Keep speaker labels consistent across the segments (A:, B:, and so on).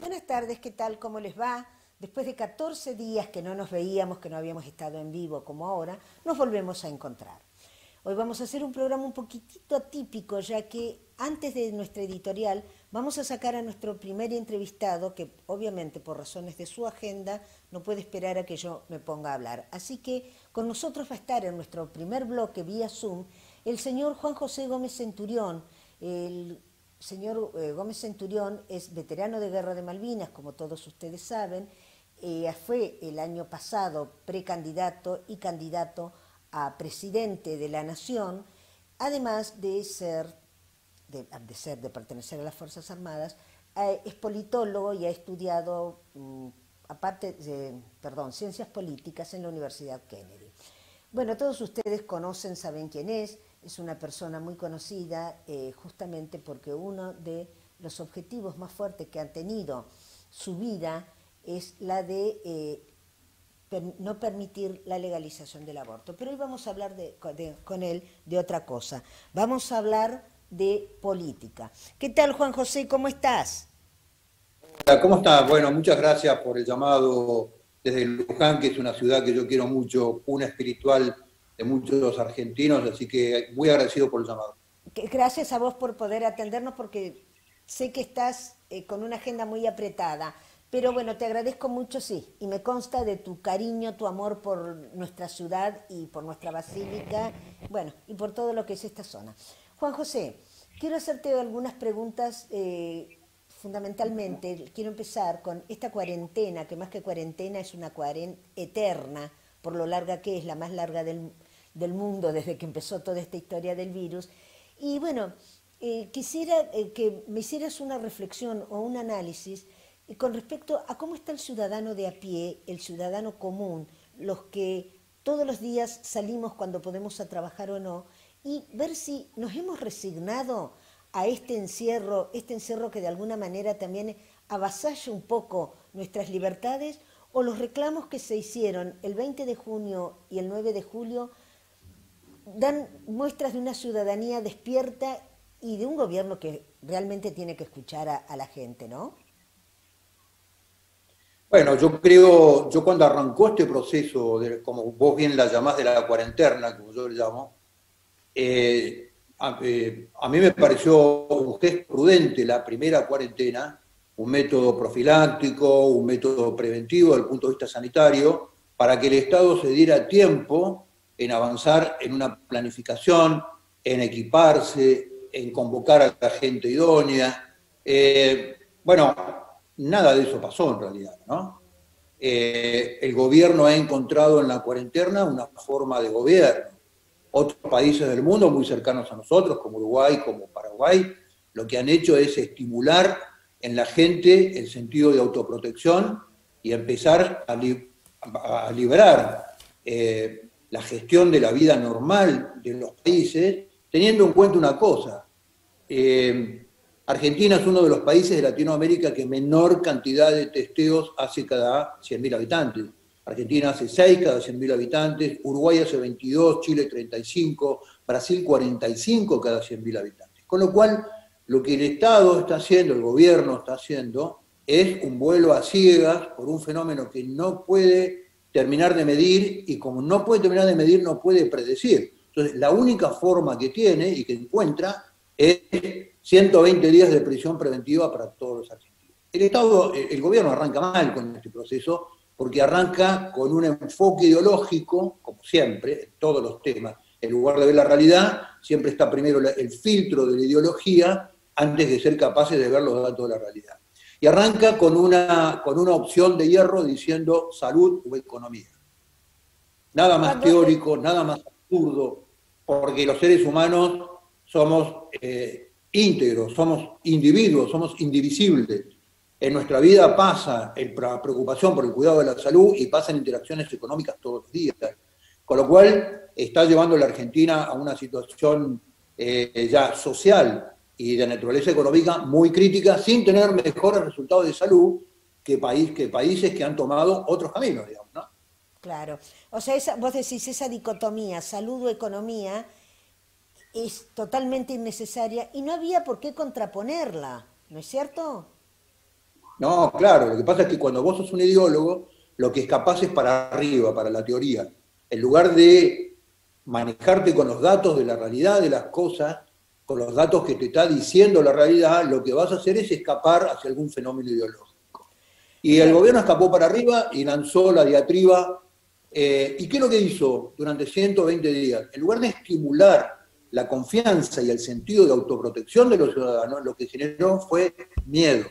A: Buenas tardes, ¿qué tal? ¿Cómo les va? Después de 14 días que no nos veíamos, que no habíamos estado en vivo como ahora, nos volvemos a encontrar. Hoy vamos a hacer un programa un poquitito atípico, ya que antes de nuestra editorial vamos a sacar a nuestro primer entrevistado, que obviamente por razones de su agenda no puede esperar a que yo me ponga a hablar. Así que con nosotros va a estar en nuestro primer bloque vía Zoom el señor Juan José Gómez Centurión. El señor Gómez Centurión es veterano de Guerra de Malvinas, como todos ustedes saben. Fue el año pasado precandidato y candidato a presidente de la Nación, además de pertenecer a las Fuerzas Armadas. Es politólogo y ha estudiado, ciencias políticas en la Universidad Kennedy. Bueno, todos ustedes conocen, saben quién es una persona muy conocida, justamente porque uno de los objetivos más fuertes que han tenido su vida es la de no permitir la legalización del aborto. Pero hoy vamos a hablar con él de otra cosa. Vamos a hablar de política. ¿Qué tal, Juan José? ¿Cómo estás?
B: Hola, ¿cómo estás? Bueno, muchas gracias por el llamado desde Luján, que es una ciudad que yo quiero mucho, una espiritual de muchos argentinos, así que muy agradecido por el llamado.
A: Gracias a vos por poder atendernos, porque sé que estás con una agenda muy apretada. Pero bueno, te agradezco mucho, sí, y me consta de tu cariño, tu amor por nuestra ciudad y por nuestra basílica, bueno, y por todo lo que es esta zona. Juan José, quiero hacerte algunas preguntas. Fundamentalmente, quiero empezar con esta cuarentena, que más que cuarentena es una cuarentena eterna, por lo larga que es, la más larga del mundo desde que empezó toda esta historia del virus. Y bueno, quisiera que me hicieras una reflexión o un análisis con respecto a cómo está el ciudadano de a pie, el ciudadano común, los que todos los días salimos cuando podemos a trabajar o no, y ver si nos hemos resignado a este encierro que de alguna manera también avasalla un poco nuestras libertades, o los reclamos que se hicieron el 20 de junio y el 9 de julio dan muestras de una ciudadanía despierta y de un gobierno que realmente tiene que escuchar a la gente, ¿no?
B: Bueno, yo creo, yo cuando arrancó este proceso, como vos bien la llamás de la cuarentena, como yo le llamo, a mí me pareció un gesto prudente la primera cuarentena, un método profiláctico, un método preventivo desde el punto de vista sanitario, para que el Estado se diera tiempo en avanzar en una planificación, en equiparse, en convocar a la gente idónea. Bueno, nada de eso pasó en realidad, ¿no? El gobierno ha encontrado en la cuarentena una forma de gobierno. Otros países del mundo muy cercanos a nosotros, como Uruguay, como Paraguay, lo que han hecho es estimular en la gente el sentido de autoprotección y empezar a liberar la gestión de la vida normal de los países, teniendo en cuenta una cosa. Argentina es uno de los países de Latinoamérica que menor cantidad de testeos hace cada 100.000 habitantes. Argentina hace 6 cada 100.000 habitantes, Uruguay hace 22, Chile 35, Brasil 45 cada 100.000 habitantes. Con lo cual, lo que el Estado está haciendo, el gobierno está haciendo, es un vuelo a ciegas por un fenómeno que no puede terminar de medir, y como no puede terminar de medir, no puede predecir. Entonces, la única forma que tiene y que encuentra es 120 días de prisión preventiva para todos los argentinos. El Estado, el gobierno arranca mal con este proceso, porque arranca con un enfoque ideológico, como siempre, en todos los temas. En lugar de ver la realidad, siempre está primero el filtro de la ideología antes de ser capaces de ver los datos de la realidad. Y arranca con una opción de hierro diciendo salud o economía. Nada más
A: Cuando,
B: teórico, nada más absurdo, porque los seres humanos somos íntegros, somos individuos, somos indivisibles. En nuestra vida pasa la preocupación por el cuidado de la salud y pasan interacciones económicas todos los días. Con lo cual está llevando a la Argentina a una situación ya social y de naturaleza económica muy crítica, sin tener mejores resultados de salud que países que han tomado otros caminos, digamos, ¿no?
A: claro, o sea, vos decís, esa dicotomía salud o economía es totalmente innecesaria y no había por qué contraponerla, ¿no es cierto?
B: No, claro, lo que pasa es que cuando vos sos un ideólogo, lo que escapás es para arriba, para la teoría. En lugar de manejarte con los datos de la realidad de las cosas, con los datos que te está diciendo la realidad, lo que vas a hacer es escapar hacia algún fenómeno ideológico. Y el
A: Bueno,
B: gobierno escapó para arriba y lanzó la diatriba. ¿Y qué es lo que hizo durante 120 días? En lugar de estimular la confianza y el sentido de autoprotección de los ciudadanos, lo que generó fue miedo.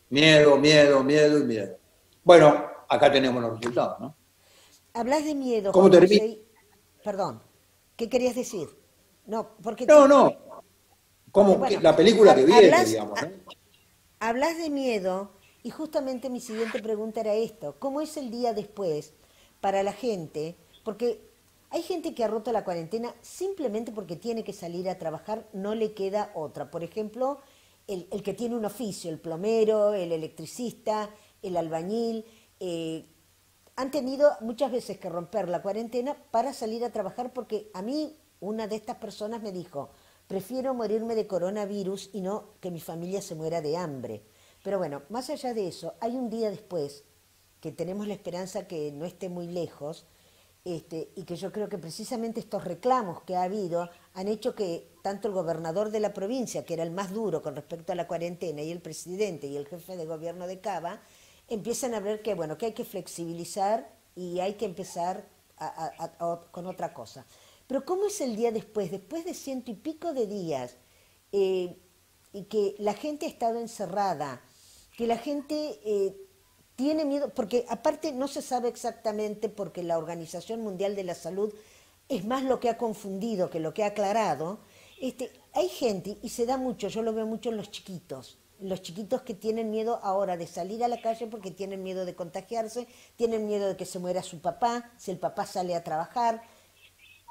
B: Miedo, miedo, miedo y miedo. Bueno, acá tenemos los resultados, ¿no?
A: hablas de miedo,
B: ¿Cómo
A: Juan
B: termina?
A: José. Perdón, ¿qué querías decir? No, porque
B: No, no, como que
A: bueno,
B: la película que viene,
A: hablas,
B: digamos, ¿no?
A: hablas de miedo y justamente mi siguiente pregunta era esto. ¿Cómo es el día después para la gente? Porque hay gente que ha roto la cuarentena simplemente porque tiene que salir a trabajar, no le queda otra. Por ejemplo, el que tiene un oficio, el plomero, el electricista, el albañil, han tenido muchas veces que romper la cuarentena para salir a trabajar porque a mí una de estas personas me dijo, prefiero morirme de coronavirus y no que mi familia se muera de hambre. Pero bueno, más allá de eso, hay un día después que tenemos la esperanza que no esté muy lejos, y que yo creo que precisamente estos reclamos que ha habido han hecho que tanto el gobernador de la provincia, que era el más duro con respecto a la cuarentena, y el presidente y el jefe de gobierno de Cava, empiezan a ver que, bueno, que hay que flexibilizar y hay que empezar con otra cosa. Pero ¿cómo es el día después? Después de ciento y pico de días, eh, y que la gente ha estado encerrada, que la gente tiene miedo, porque aparte no se sabe exactamente, porque la Organización Mundial de la Salud es más lo que ha confundido que lo que ha aclarado. Hay gente, y se da mucho, yo lo veo mucho en los chiquitos que tienen miedo ahora de salir a la calle porque tienen miedo de contagiarse, tienen miedo de que se muera su papá, si el papá sale a trabajar.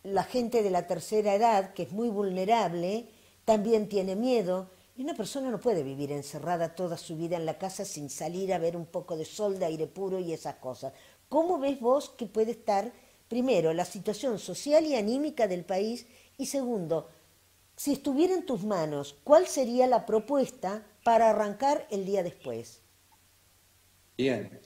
A: La gente de la tercera edad, que es muy vulnerable, también tiene miedo. Y una persona no puede vivir encerrada toda su vida en la casa sin salir a ver un poco de sol, de aire puro y esas cosas. ¿Cómo ves vos que puede estar, primero, la situación social y anímica del país? Y segundo, si estuviera en tus manos, ¿cuál sería la propuesta para arrancar el día después?
B: Bien.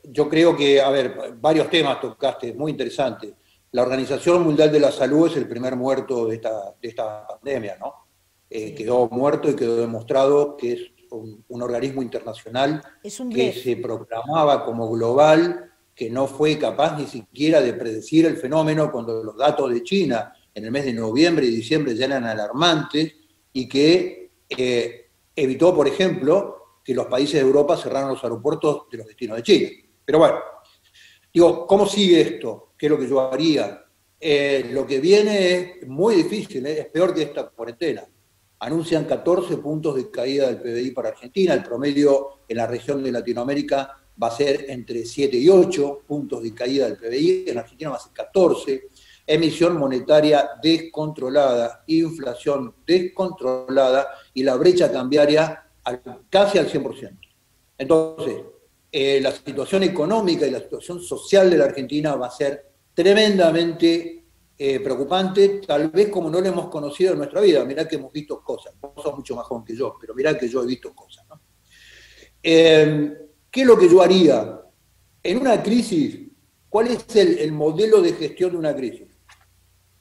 B: Yo creo que, a ver, varios temas tocaste, muy interesantes. La Organización Mundial de la Salud es el primer muerto de esta pandemia, ¿no?
A: Sí,
B: Quedó muerto y quedó demostrado que es un organismo internacional
A: es un
B: que
A: blef.
B: se proclamaba como global, que no fue capaz ni siquiera de predecir el fenómeno cuando los datos de China en el mes de noviembre y diciembre ya eran alarmantes y que evitó, por ejemplo, que los países de Europa cerraran los aeropuertos de los destinos de China. Pero bueno, digo, ¿cómo sigue esto? ¿Qué es lo que yo haría? Lo que viene es muy difícil, es peor que esta cuarentena. Anuncian 14 puntos de caída del PBI para Argentina, el promedio en la región de Latinoamérica va a ser entre 7 y 8 puntos de caída del PBI, en Argentina va a ser 14, emisión monetaria descontrolada, inflación descontrolada y la brecha cambiaria casi al 100%. Entonces, la situación económica y la situación social de la Argentina va a ser tremendamente preocupante, tal vez como no lo hemos conocido en nuestra vida. Mirá que hemos visto cosas, vos sos mucho más joven que yo, pero mirá que yo he visto cosas, ¿no? ¿Qué es lo que yo haría? En una crisis, ¿cuál es el modelo de gestión de una crisis?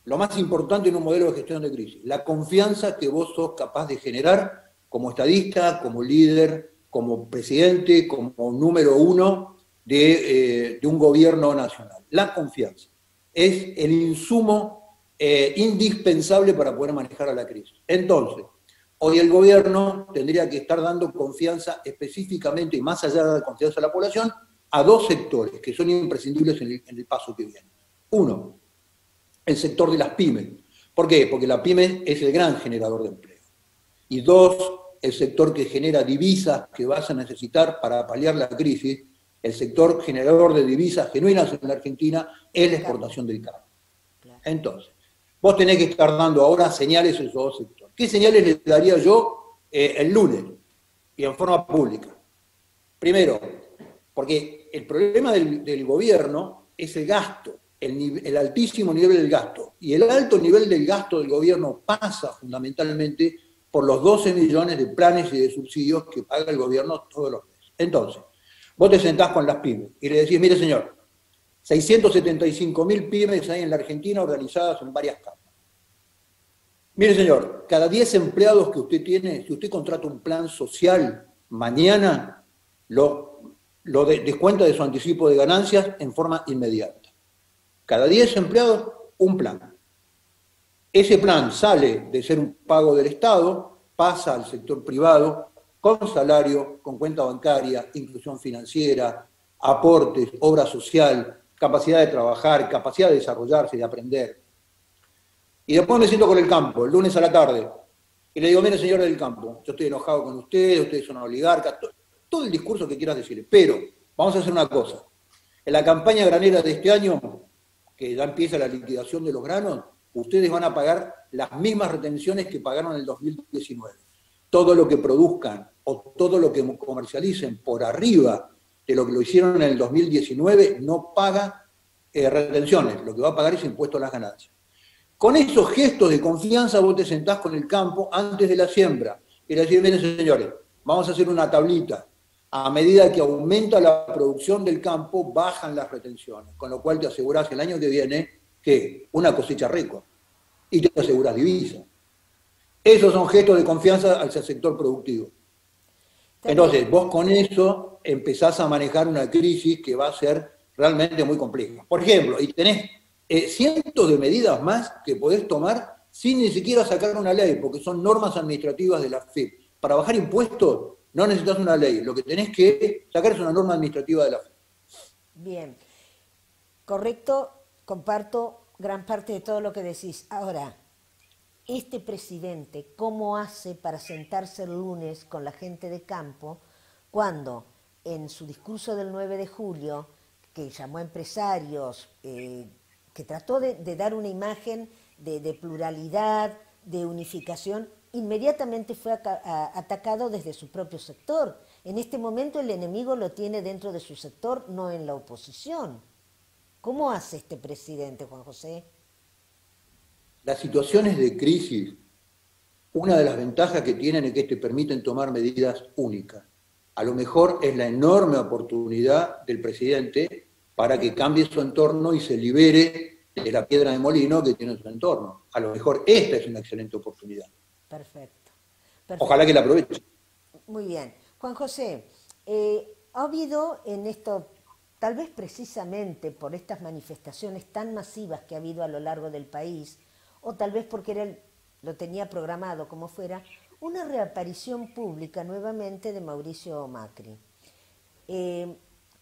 B: Lo más importante en un modelo de gestión de crisis, la confianza que vos sos capaz de generar como estadista, como líder, como presidente, como número uno de un gobierno nacional. La confianza es el insumo indispensable para poder manejar a la crisis. Entonces, hoy el gobierno tendría que estar dando confianza específicamente y más allá de la confianza a la población a dos sectores que son imprescindibles en el paso que viene. Uno, el sector de las pymes. ¿Por qué? Porque la pyme es el gran generador de empleo. Y dos, el sector que genera divisas que vas a necesitar para paliar la crisis, el sector generador de divisas genuinas en la Argentina es la
A: Cambio,
B: exportación del campo.
A: claro.
B: Entonces, vos tenés que estar dando ahora señales a esos dos sectores. ¿Qué señales le daría yo el lunes y en forma pública? Primero, porque el problema del gobierno es el gasto, el altísimo nivel del gasto. Y el alto nivel del gasto del gobierno pasa fundamentalmente por los 12 millones de planes y de subsidios que paga el gobierno todos los meses. Entonces, vos te sentás con las pymes y le decís, mire señor, 675.000 pymes hay en la Argentina organizadas en varias capas. Mire señor, cada 10 empleados que usted tiene, si usted contrata un plan social, mañana lo descuenta de su anticipo de ganancias en forma inmediata. Cada 10 empleados, un plan. Ese plan sale de ser un pago del Estado, pasa al sector privado, con salario, con cuenta bancaria, inclusión financiera, aportes, obra social, capacidad de trabajar, capacidad de desarrollarse, de aprender. Y después me siento con el campo, el lunes a la tarde, y le digo, mire señor del campo, yo estoy enojado con ustedes son oligarcas, todo el discurso que quieras decirle, pero vamos a hacer una cosa. En la campaña granera de este año, que ya empieza la liquidación de los granos, ustedes van a pagar las mismas retenciones que pagaron en el 2019. Todo lo que produzcan o todo lo que comercialicen por arriba de lo que lo hicieron en el 2019 no paga retenciones, lo que va a pagar es impuesto a las ganancias. Con esos gestos de confianza vos te sentás con el campo antes de la siembra y le decís, miren señores, vamos a hacer una tablita. A medida que aumenta la producción del campo, bajan las retenciones, con lo cual te asegurás el año que viene que una cosecha récord y te asegurás divisa. Esos son gestos de confianza hacia el sector productivo. Entonces, vos con eso empezás a manejar una crisis que va a ser realmente muy compleja. Por ejemplo, y tenés cientos de medidas más que podés tomar sin ni siquiera sacar una ley, porque son normas administrativas de la FIP. Para bajar impuestos no necesitas una ley, lo que tenés que sacar es una norma administrativa de la FIP.
A: Bien, correcto, comparto gran parte de todo lo que decís. Ahora, este presidente, ¿cómo hace para sentarse el lunes con la gente de campo cuando en su discurso del 9 de julio, que llamó a empresarios, que trató de dar una imagen de pluralidad, de unificación, inmediatamente fue atacado desde su propio sector? En este momento el enemigo lo tiene dentro de su sector, no en la oposición. ¿Cómo hace este presidente, Juan José?
B: Las situaciones de crisis, una de las ventajas que tienen es que te permiten tomar medidas únicas. A lo mejor es la enorme oportunidad del presidente para que cambie su entorno y se libere de la piedra de molino que tiene en su entorno. A lo mejor esta es una excelente oportunidad.
A: Perfecto.
B: Ojalá que la aproveche.
A: Muy bien. Juan José, ha habido en esto, tal vez precisamente por estas manifestaciones tan masivas que ha habido a lo largo del país, o tal vez porque lo tenía programado como fuera, una reaparición pública nuevamente de Mauricio Macri.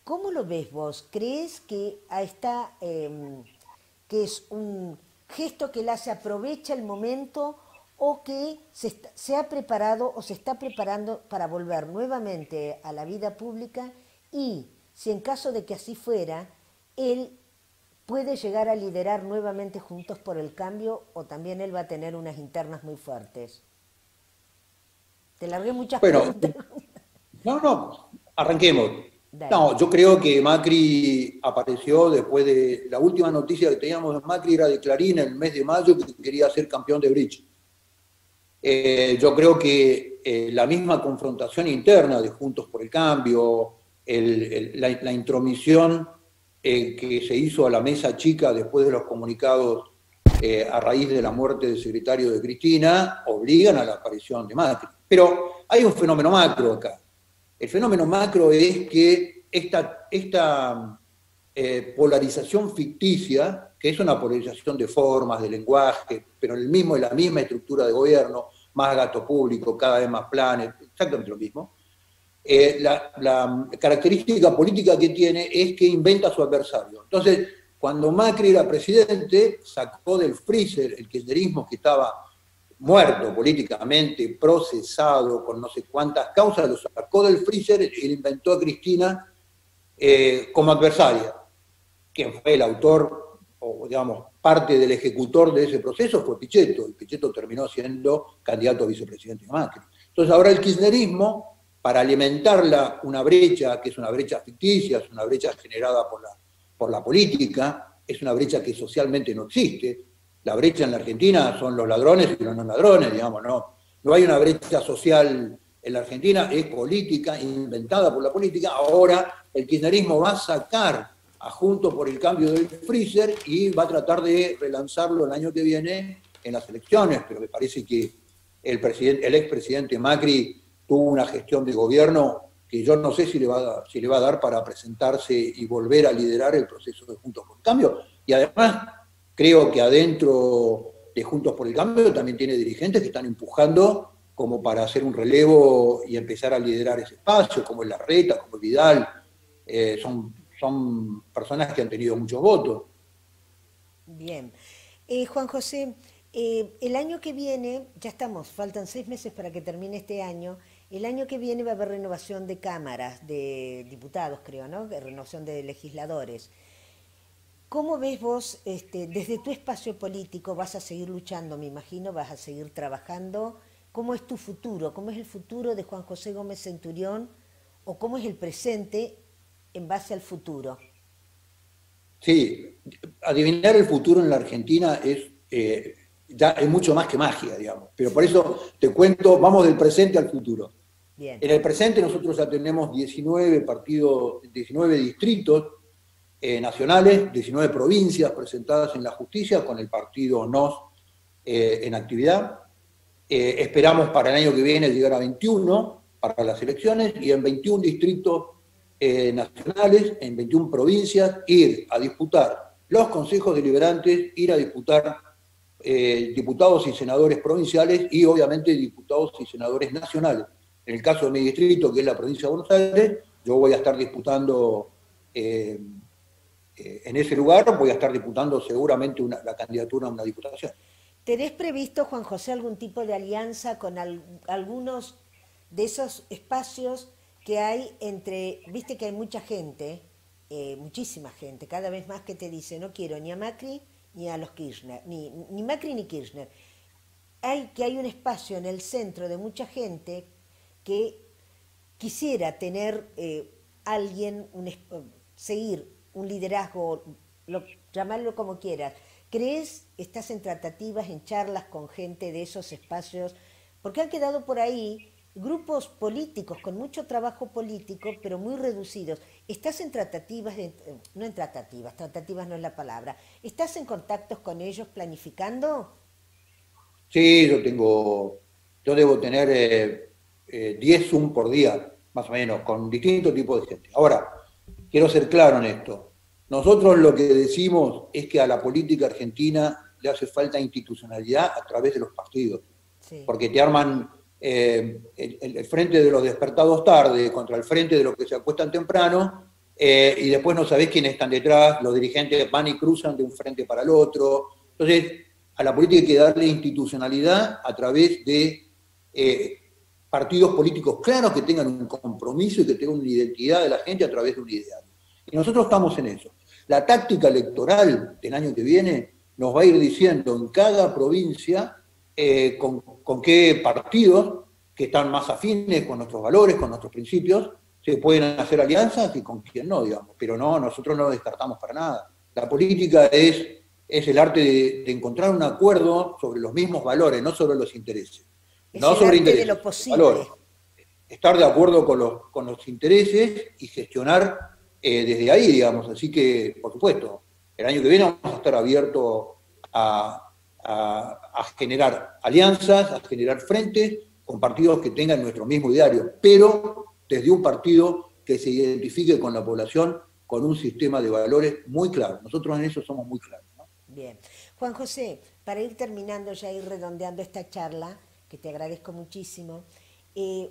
A: ¿Cómo lo ves vos? ¿Crees que que es un gesto que él hace, aprovecha el momento, o que se ha preparado o se está preparando para volver nuevamente a la vida pública? Y si en caso de que así fuera, él puede llegar a liderar nuevamente Juntos por el Cambio, o también él va a tener unas internas muy fuertes. Te largué muchas preguntas.
B: No, arranquemos.
A: Dale.
B: No, yo creo que Macri apareció después de la última noticia que teníamos de Macri, era de Clarín en el mes de mayo, que quería ser campeón de bridge. Yo creo que la misma confrontación interna de Juntos por el Cambio, la intromisión que se hizo a la mesa chica después de los comunicados a raíz de la muerte del secretario de Cristina, obligan a la aparición de Macri. Pero hay un fenómeno macro acá. El fenómeno macro es que esta polarización ficticia, que es una polarización de formas, de lenguaje, pero la misma estructura de gobierno, más gasto público, cada vez más planes, exactamente lo mismo. La característica política que tiene es que inventa a su adversario. Entonces, cuando Macri era presidente, sacó del freezer el kirchnerismo, que estaba muerto políticamente, procesado con no sé cuántas causas, lo sacó del freezer y le inventó a Cristina como adversaria. Quien fue el autor, o digamos, parte del ejecutor de ese proceso fue Pichetto, y Pichetto terminó siendo candidato a vicepresidente de Macri. Entonces ahora el kirchnerismo, para alimentar una brecha, que es una brecha ficticia, es una brecha generada por la política, es una brecha que socialmente no existe. La brecha en la Argentina son los ladrones y los no ladrones, digamos, ¿no? no hay una brecha social en la Argentina, es política, inventada por la política. Ahora el kirchnerismo va a sacar a Juntos por el Cambio del freezer y va a tratar de relanzarlo el año que viene en las elecciones, pero me parece que el expresidente Macri tuvo una gestión de gobierno que yo no sé si le va a dar para presentarse y volver a liderar el proceso de Juntos por el Cambio. Y además creo que adentro de Juntos por el Cambio también tiene dirigentes que están empujando como para hacer un relevo y empezar a liderar ese espacio, como el Larreta, como el Vidal. Son personas que han tenido muchos votos.
A: Bien. Juan José, el año que viene, ya estamos, faltan 6 meses para que termine este año. El año que viene va a haber renovación de cámaras, de diputados, creo, ¿no? De renovación de legisladores. ¿Cómo ves vos, desde tu espacio político, vas a seguir luchando, me imagino, vas a seguir trabajando? ¿Cómo es tu futuro? ¿Cómo es el futuro de Juan José Gómez Centurión? ¿O cómo es el presente en base al futuro?
B: Sí, adivinar el futuro en la Argentina ya es mucho más que magia, digamos. Pero por eso te cuento, vamos del presente al futuro.
A: Bien.
B: En el presente nosotros ya tenemos 19 partidos, 19 distritos nacionales, 19 provincias presentadas en la justicia con el partido NOS en actividad. Esperamos para el año que viene llegar a 21 para las elecciones y en 21 distritos nacionales, en 21 provincias, ir a disputar los consejos deliberantes, ir a disputar diputados y senadores provinciales y obviamente diputados y senadores nacionales. En el caso de mi distrito, que es la provincia de Buenos Aires, yo voy a estar disputando en ese lugar, voy a estar disputando seguramente la candidatura a una diputación.
A: ¿Tenés previsto, Juan José, algún tipo de alianza con algunos de esos espacios que hay entre, viste que hay mucha gente, muchísima gente, cada vez más que te dice, no quiero ni a Macri ni a los Kirchner, ni Macri ni Kirchner? Hay un espacio en el centro de mucha gente que quisiera tener alguien, seguir un liderazgo, llamarlo como quieras. ¿Crees, estás en tratativas, en charlas con gente de esos espacios? Porque han quedado por ahí grupos políticos con mucho trabajo político, pero muy reducidos. ¿Estás en tratativas, no en tratativas no es la palabra, estás en contactos con ellos planificando?
B: Sí, yo debo tener 10 Zoom por día, más o menos, con distintos tipos de gente. Ahora, quiero ser claro en esto. Nosotros lo que decimos es que a la política argentina le hace falta institucionalidad a través de los partidos. Sí. Porque te arman el frente de los despertados tarde contra el frente de los que se acuestan temprano, y después no sabés quiénes están detrás, los dirigentes van y cruzan de un frente para el otro. Entonces, a la política hay que darle institucionalidad a través de partidos políticos claros que tengan un compromiso y que tengan una identidad de la gente a través de un ideal. Y nosotros estamos en eso. La táctica electoral del año que viene nos va a ir diciendo en cada provincia con qué partidos que están más afines con nuestros valores, con nuestros principios, se pueden hacer alianzas y con quién no, digamos. Pero no, nosotros no lo descartamos para nada. La política es el arte de encontrar un acuerdo sobre los mismos valores, no sobre los intereses.
A: Es
B: no
A: el
B: sobre
A: arte
B: intereses,
A: de lo posible.
B: valores. Estar de acuerdo con los intereses y gestionar desde ahí, digamos. Así que, por supuesto, el año que viene vamos a estar abiertos a generar alianzas, a generar frentes con partidos que tengan nuestro mismo ideario, pero desde un partido que se identifique con la población con un sistema de valores muy claro. Nosotros en eso somos muy claros, ¿no?
A: Bien. Juan José, para ir terminando ya, ir redondeando esta charla, que te agradezco muchísimo,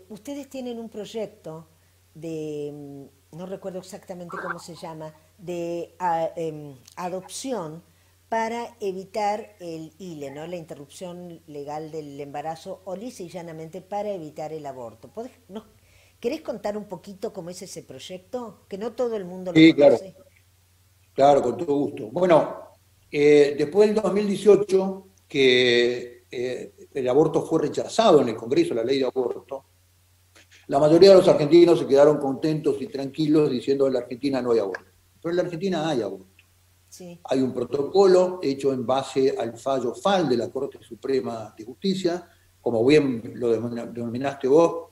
A: ustedes tienen un proyecto de, no recuerdo exactamente cómo se llama, de adopción para evitar el ILE, ¿no? La interrupción legal del embarazo, o lisa y llanamente para evitar el aborto. ¿Querés contar un poquito cómo es ese proyecto? Que no todo el mundo lo conoce.
B: Claro, con todo gusto. Bueno, después del 2018, que el aborto fue rechazado en el Congreso, la ley de aborto, la mayoría de los argentinos se quedaron contentos y tranquilos diciendo que en la Argentina no hay aborto. Pero en la Argentina hay aborto. Sí. Hay un protocolo hecho en base al fallo FAL de la Corte Suprema de Justicia, como bien lo denominaste vos,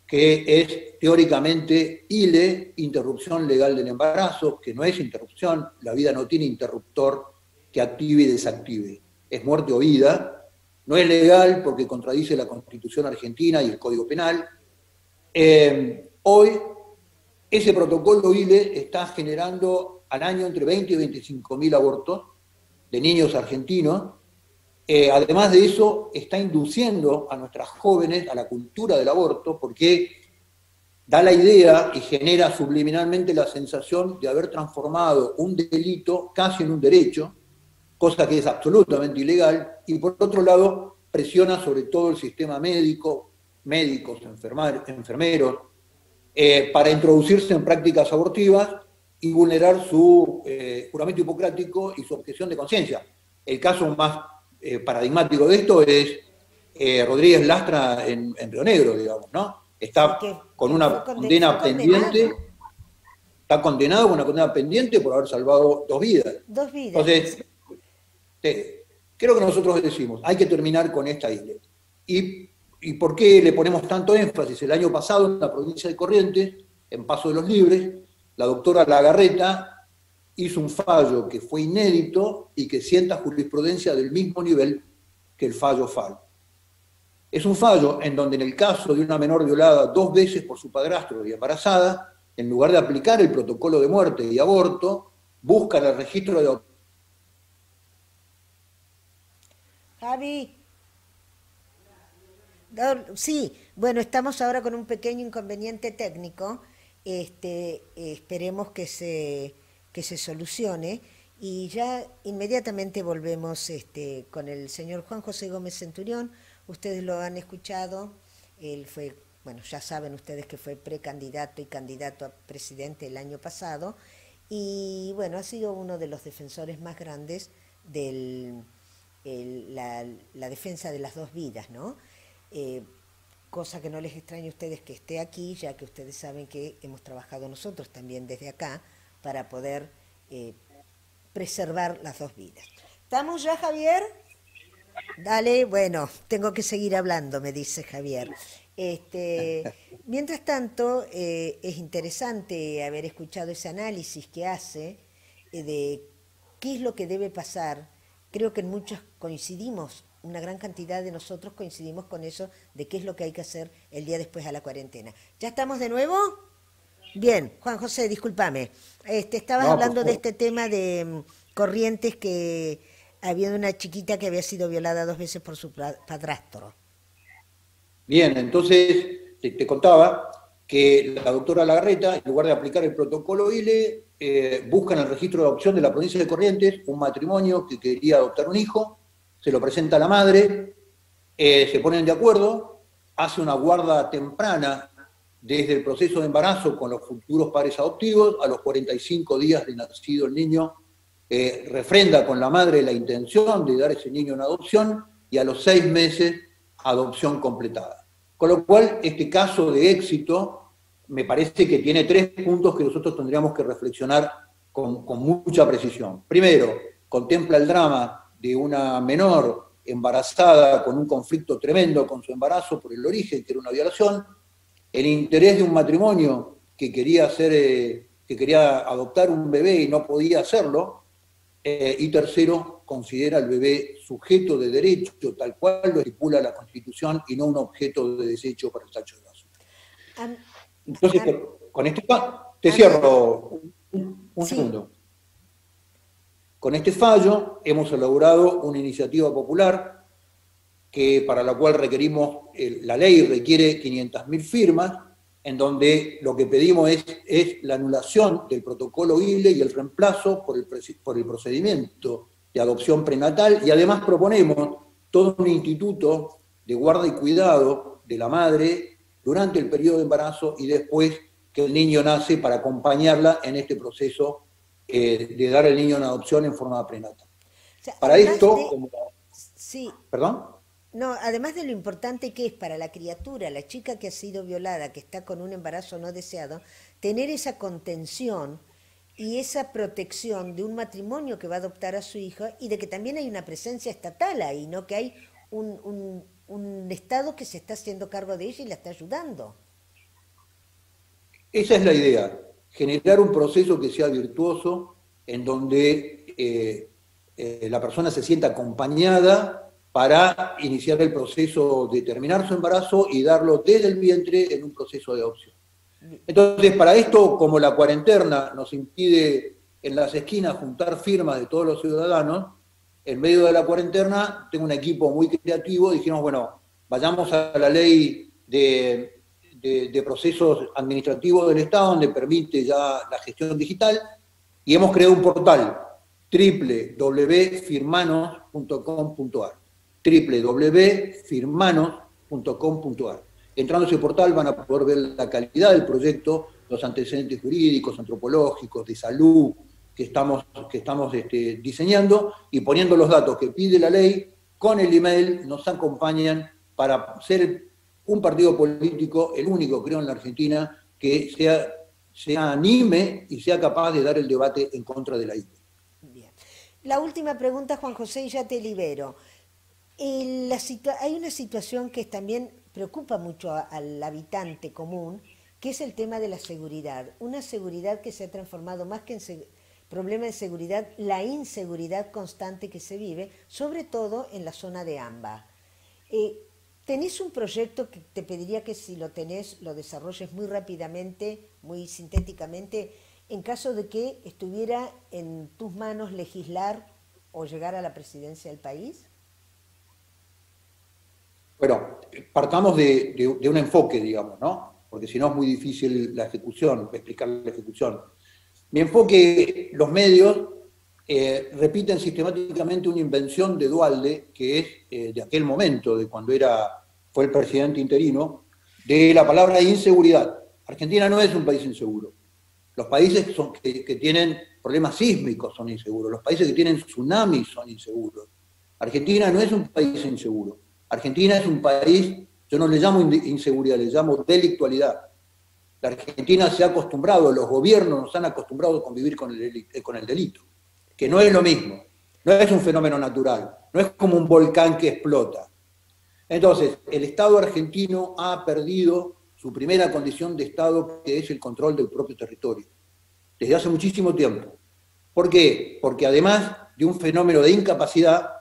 B: que es teóricamente ILE, interrupción legal del embarazo, que no es interrupción, la vida no tiene interruptor que active y desactive, es muerte o vida, no es legal porque contradice la Constitución argentina y el Código Penal. Hoy ese protocolo ILE está generando al año entre 20 y 25.000 abortos de niños argentinos. Además de eso, está induciendo a nuestras jóvenes a la cultura del aborto porque da la idea y genera subliminalmente la sensación de haber transformado un delito casi en un derecho, cosa que es absolutamente ilegal, y por otro lado presiona sobre todo el sistema médico, médicos, enfermeros, para introducirse en prácticas abortivas y vulnerar su juramento hipocrático y su objeción de conciencia. El caso más paradigmático de esto es Rodríguez Lastra en Río Negro, digamos, ¿no? Está con una condena pendiente, está condenado con una condena pendiente por haber salvado 2 vidas.
A: 2 vidas.
B: Entonces, creo que nosotros decimos, hay que terminar con esta isla. ¿Y por qué le ponemos tanto énfasis? El año pasado, en la provincia de Corrientes, en Paso de los Libres, la doctora Lagarreta hizo un fallo que fue inédito y que sienta jurisprudencia del mismo nivel que el fallo FAL. Es un fallo en donde en el caso de una menor violada 2 veces por su padrastro y embarazada, en lugar de aplicar el protocolo de muerte y aborto, buscan el registro de...
A: Javi. Sí, bueno, estamos ahora con un pequeño inconveniente técnico. Esperemos que se solucione y ya inmediatamente volvemos con el señor Juan José Gómez Centurión. Ustedes lo han escuchado, él fue, bueno, ya saben ustedes que fue precandidato y candidato a presidente el año pasado y bueno, ha sido uno de los defensores más grandes de la defensa de las 2 vidas, ¿no? Cosa que no les extrañe a ustedes que esté aquí, ya que ustedes saben que hemos trabajado nosotros también desde acá para poder preservar las 2 vidas. ¿Estamos ya, Javier? Dale, bueno, tengo que seguir hablando, me dice Javier. Mientras tanto, es interesante haber escuchado ese análisis que hace de qué es lo que debe pasar. Creo que en muchos coincidimos, una gran cantidad de nosotros coincidimos con eso, de qué es lo que hay que hacer el día después a la cuarentena. ¿Ya estamos de nuevo? Bien, Juan José, discúlpame. Estabas hablando de este tema de Corrientes, que había una chiquita que había sido violada 2 veces por su padrastro.
B: Bien, entonces te contaba que la doctora Lagarreta, en lugar de aplicar el protocolo ILE, busca en el registro de adopción de la provincia de Corrientes un matrimonio que quería adoptar un hijo, se lo presenta a la madre, se ponen de acuerdo, hace una guarda temprana desde el proceso de embarazo con los futuros padres adoptivos, a los 45 días de nacido el niño, refrenda con la madre la intención de dar ese niño en adopción y a los 6 meses adopción completada. Con lo cual, este caso de éxito me parece que tiene 3 puntos que nosotros tendríamos que reflexionar con mucha precisión. Primero, contempla el drama de una menor embarazada con un conflicto tremendo con su embarazo por el origen, que era una violación, el interés de un matrimonio que quería adoptar un bebé y no podía hacerlo, y tercero, considera al bebé sujeto de derecho, tal cual lo estipula la Constitución, y no un objeto de desecho para el tacho de basura. Entonces, con esto te cierro un segundo. Con este fallo hemos elaborado una iniciativa popular para la cual requerimos, la ley requiere 500.000 firmas, en donde lo que pedimos es la anulación del protocolo ILE y el reemplazo por el procedimiento de adopción prenatal, y además proponemos todo un instituto de guarda y cuidado de la madre durante el periodo de embarazo y después que el niño nace, para acompañarla en este proceso de dar al niño en adopción en forma prenatal.
A: O sea,
B: para esto...
A: Sí.
B: ¿Perdón?
A: No, además de lo importante que es para la criatura, la chica que ha sido violada, que está con un embarazo no deseado, tener esa contención y esa protección de un matrimonio que va a adoptar a su hija y de que también hay una presencia estatal ahí, ¿no? Que hay un Estado que se está haciendo cargo de ella y la está ayudando.
B: Esa es la idea, generar un proceso que sea virtuoso, en donde la persona se sienta acompañada para iniciar el proceso de terminar su embarazo y darlo desde el vientre en un proceso de adopción. Entonces, para esto, como la cuarentena nos impide en las esquinas juntar firmas de todos los ciudadanos, en medio de la cuarentena tengo un equipo muy creativo, dijimos, bueno, vayamos a la ley de procesos administrativos del Estado, donde permite ya la gestión digital, y hemos creado un portal, www.firmanos.com.ar, www.firmanos.com.ar. Entrando a ese portal van a poder ver la calidad del proyecto, los antecedentes jurídicos, antropológicos, de salud que estamos diseñando, y poniendo los datos que pide la ley, con el email nos acompañan para ser un partido político, el único creo en la Argentina, que se anime y sea capaz de dar el debate en contra de la IVA.
A: Bien. La última pregunta, Juan José, y ya te libero. Hay una situación que también preocupa mucho al habitante común, que es el tema de la seguridad. Una seguridad que se ha transformado más que en problema de seguridad, la inseguridad constante que se vive, sobre todo en la zona de AMBA. ¿Tenés un proyecto que te pediría que si lo tenés lo desarrolles muy rápidamente, muy sintéticamente, en caso de que estuviera en tus manos legislar o llegar a la presidencia del país?
B: Bueno, partamos de un enfoque, digamos, ¿no? Porque si no es muy difícil la ejecución, explicar la ejecución. Mi enfoque, los medios repiten sistemáticamente una invención de Duhalde, que es de aquel momento, de cuando fue el presidente interino, de la palabra inseguridad. Argentina no es un país inseguro. Los países que tienen problemas sísmicos son inseguros. Los países que tienen tsunamis son inseguros. Argentina no es un país inseguro. Argentina es un país, yo no le llamo inseguridad, le llamo delictualidad. La Argentina se ha acostumbrado, los gobiernos nos han acostumbrado a convivir con el delito, que no es lo mismo, no es un fenómeno natural, no es como un volcán que explota. Entonces, el Estado argentino ha perdido su primera condición de Estado, que es el control del propio territorio, desde hace muchísimo tiempo. ¿Por qué? Porque además de un fenómeno de incapacidad,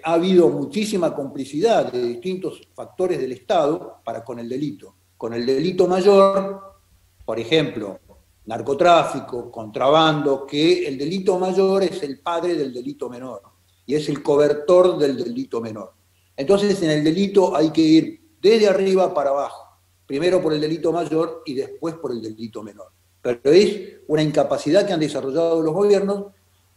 B: ha habido muchísima complicidad de distintos factores del Estado para con el delito. Con el delito mayor, por ejemplo, narcotráfico, contrabando, que el delito mayor es el padre del delito menor y es el cobertor del delito menor. Entonces, en el delito hay que ir desde arriba para abajo, primero por el delito mayor y después por el delito menor. Pero es una incapacidad que han desarrollado los gobiernos.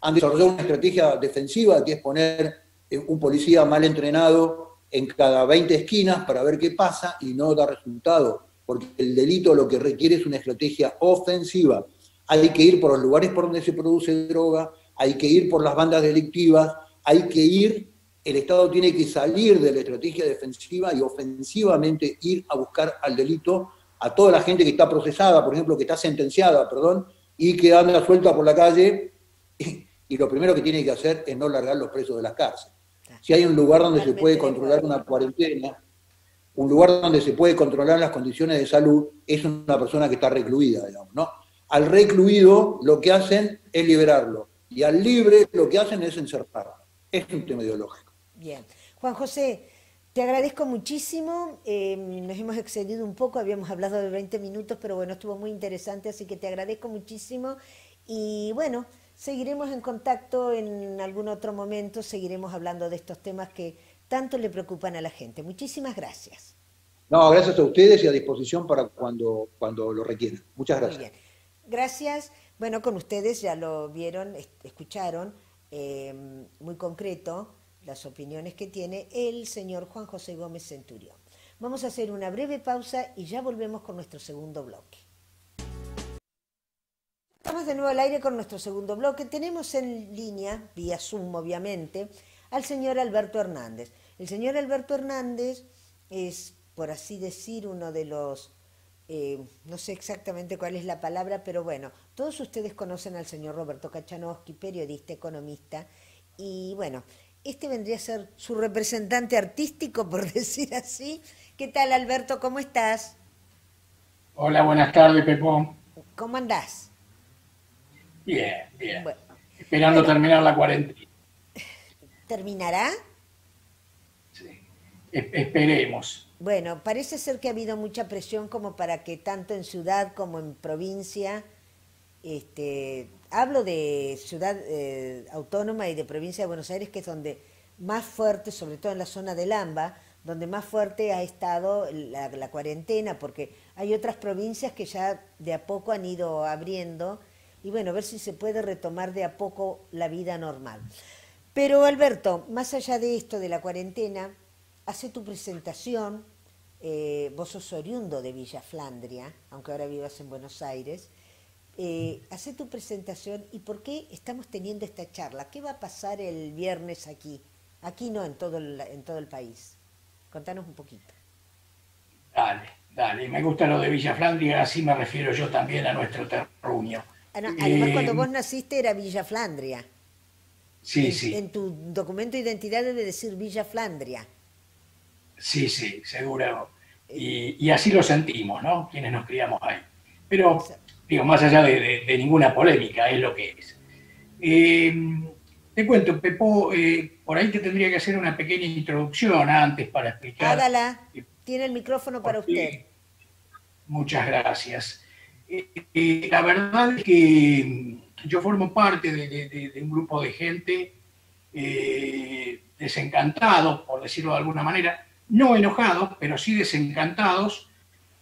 B: Han desarrollado una estrategia defensiva, que es poner un policía mal entrenado en cada 20 esquinas para ver qué pasa, y no da resultado, porque el delito lo que requiere es una estrategia ofensiva. Hay que ir por los lugares por donde se produce droga, hay que ir por las bandas delictivas, el Estado tiene que salir de la estrategia defensiva y ofensivamente ir a buscar al delito, a toda la gente que está procesada, por ejemplo, que está sentenciada, y que anda suelta por la calle. Y lo primero que tiene que hacer es no largar los presos de las cárceles. Si hay un lugar donde se puede controlar una cuarentena, un lugar donde se puede controlar las condiciones de salud, es una persona que está recluida, digamos, ¿no? Al recluido lo que hacen es liberarlo, y al libre lo que hacen es encerrarlo. Es un tema ideológico.
A: Bien. Juan José, te agradezco muchísimo. Nos hemos excedido un poco, habíamos hablado de 20 minutos, pero bueno, estuvo muy interesante, así que te agradezco muchísimo. Y bueno, seguiremos en contacto en algún otro momento, seguiremos hablando de estos temas que tanto le preocupan a la gente. Muchísimas gracias.
B: No, gracias a ustedes y a disposición para cuando lo requieran. Muchas
A: Muy
B: gracias.
A: bien. Gracias. Bueno, con ustedes ya lo vieron, escucharon, muy concreto las opiniones que tiene el señor Juan José Gómez Centurión. Vamos a hacer una breve pausa y ya volvemos con nuestro segundo bloque. Estamos de nuevo al aire con nuestro segundo bloque. Tenemos en línea, vía Zoom obviamente, al señor Alberto Hernández. El señor Alberto Hernández es, por así decir, uno de los, no sé exactamente cuál es la palabra, pero bueno, todos ustedes conocen al señor Roberto Kachanowski, periodista, economista, y bueno, este vendría a ser su representante artístico, por decir así. ¿Qué tal, Alberto? ¿Cómo estás?
C: Hola, buenas tardes, Pepón.
A: ¿Cómo andás?
C: Bien, bien.
A: Bueno,
C: Esperando
A: bueno,
C: terminar la cuarentena.
A: ¿terminará?
C: Sí. Esperemos.
A: Bueno, parece ser que ha habido mucha presión como para que tanto en ciudad como en provincia, hablo de ciudad autónoma y de provincia de Buenos Aires, que es donde más fuerte, sobre todo en la zona del AMBA, donde más fuerte ha estado la cuarentena, porque hay otras provincias que ya de a poco han ido abriendo, y bueno, a ver si se puede retomar de a poco la vida normal. Pero Alberto, más allá de esto de la cuarentena, hace tu presentación, vos sos oriundo de Villa Flandria, aunque ahora vivas en Buenos Aires, hace tu presentación y por qué estamos teniendo esta charla. ¿Qué va a pasar el viernes aquí? Aquí no, en todo el país. Contanos un poquito.
C: Dale, dale. Me gusta lo de Villa Flandria, así me refiero yo también a nuestro terruño.
A: Ah, no, además, cuando vos
C: Eh,
A: naciste era Villa Flandria.
C: sí,
A: En
C: sí,
A: tu documento de identidad debe decir Villa Flandria.
C: sí, sí, seguro.
A: Eh,
C: Y así lo sentimos, ¿no? Quienes nos criamos ahí. Pero,
A: exa-
C: digo, más allá de ninguna polémica, es lo que es. Eh, Te cuento, Pepo, por ahí te tendría que hacer una pequeña introducción antes para explicar
A: Hágala. Tiene el micrófono para
C: por
A: usted.
C: qué. Muchas gracias. La verdad es que yo formo parte de un grupo de gente desencantados, por decirlo de alguna manera, no enojados, pero sí desencantados,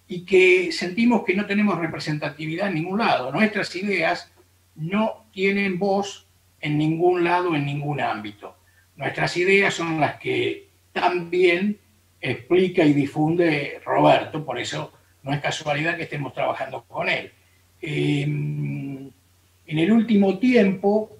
C: y que sentimos que no tenemos representatividad en ningún lado. Nuestras ideas no tienen voz en ningún lado, en ningún ámbito. Nuestras ideas son las que también explica y difunde Roberto, por eso no es casualidad que estemos trabajando con él. En el último tiempo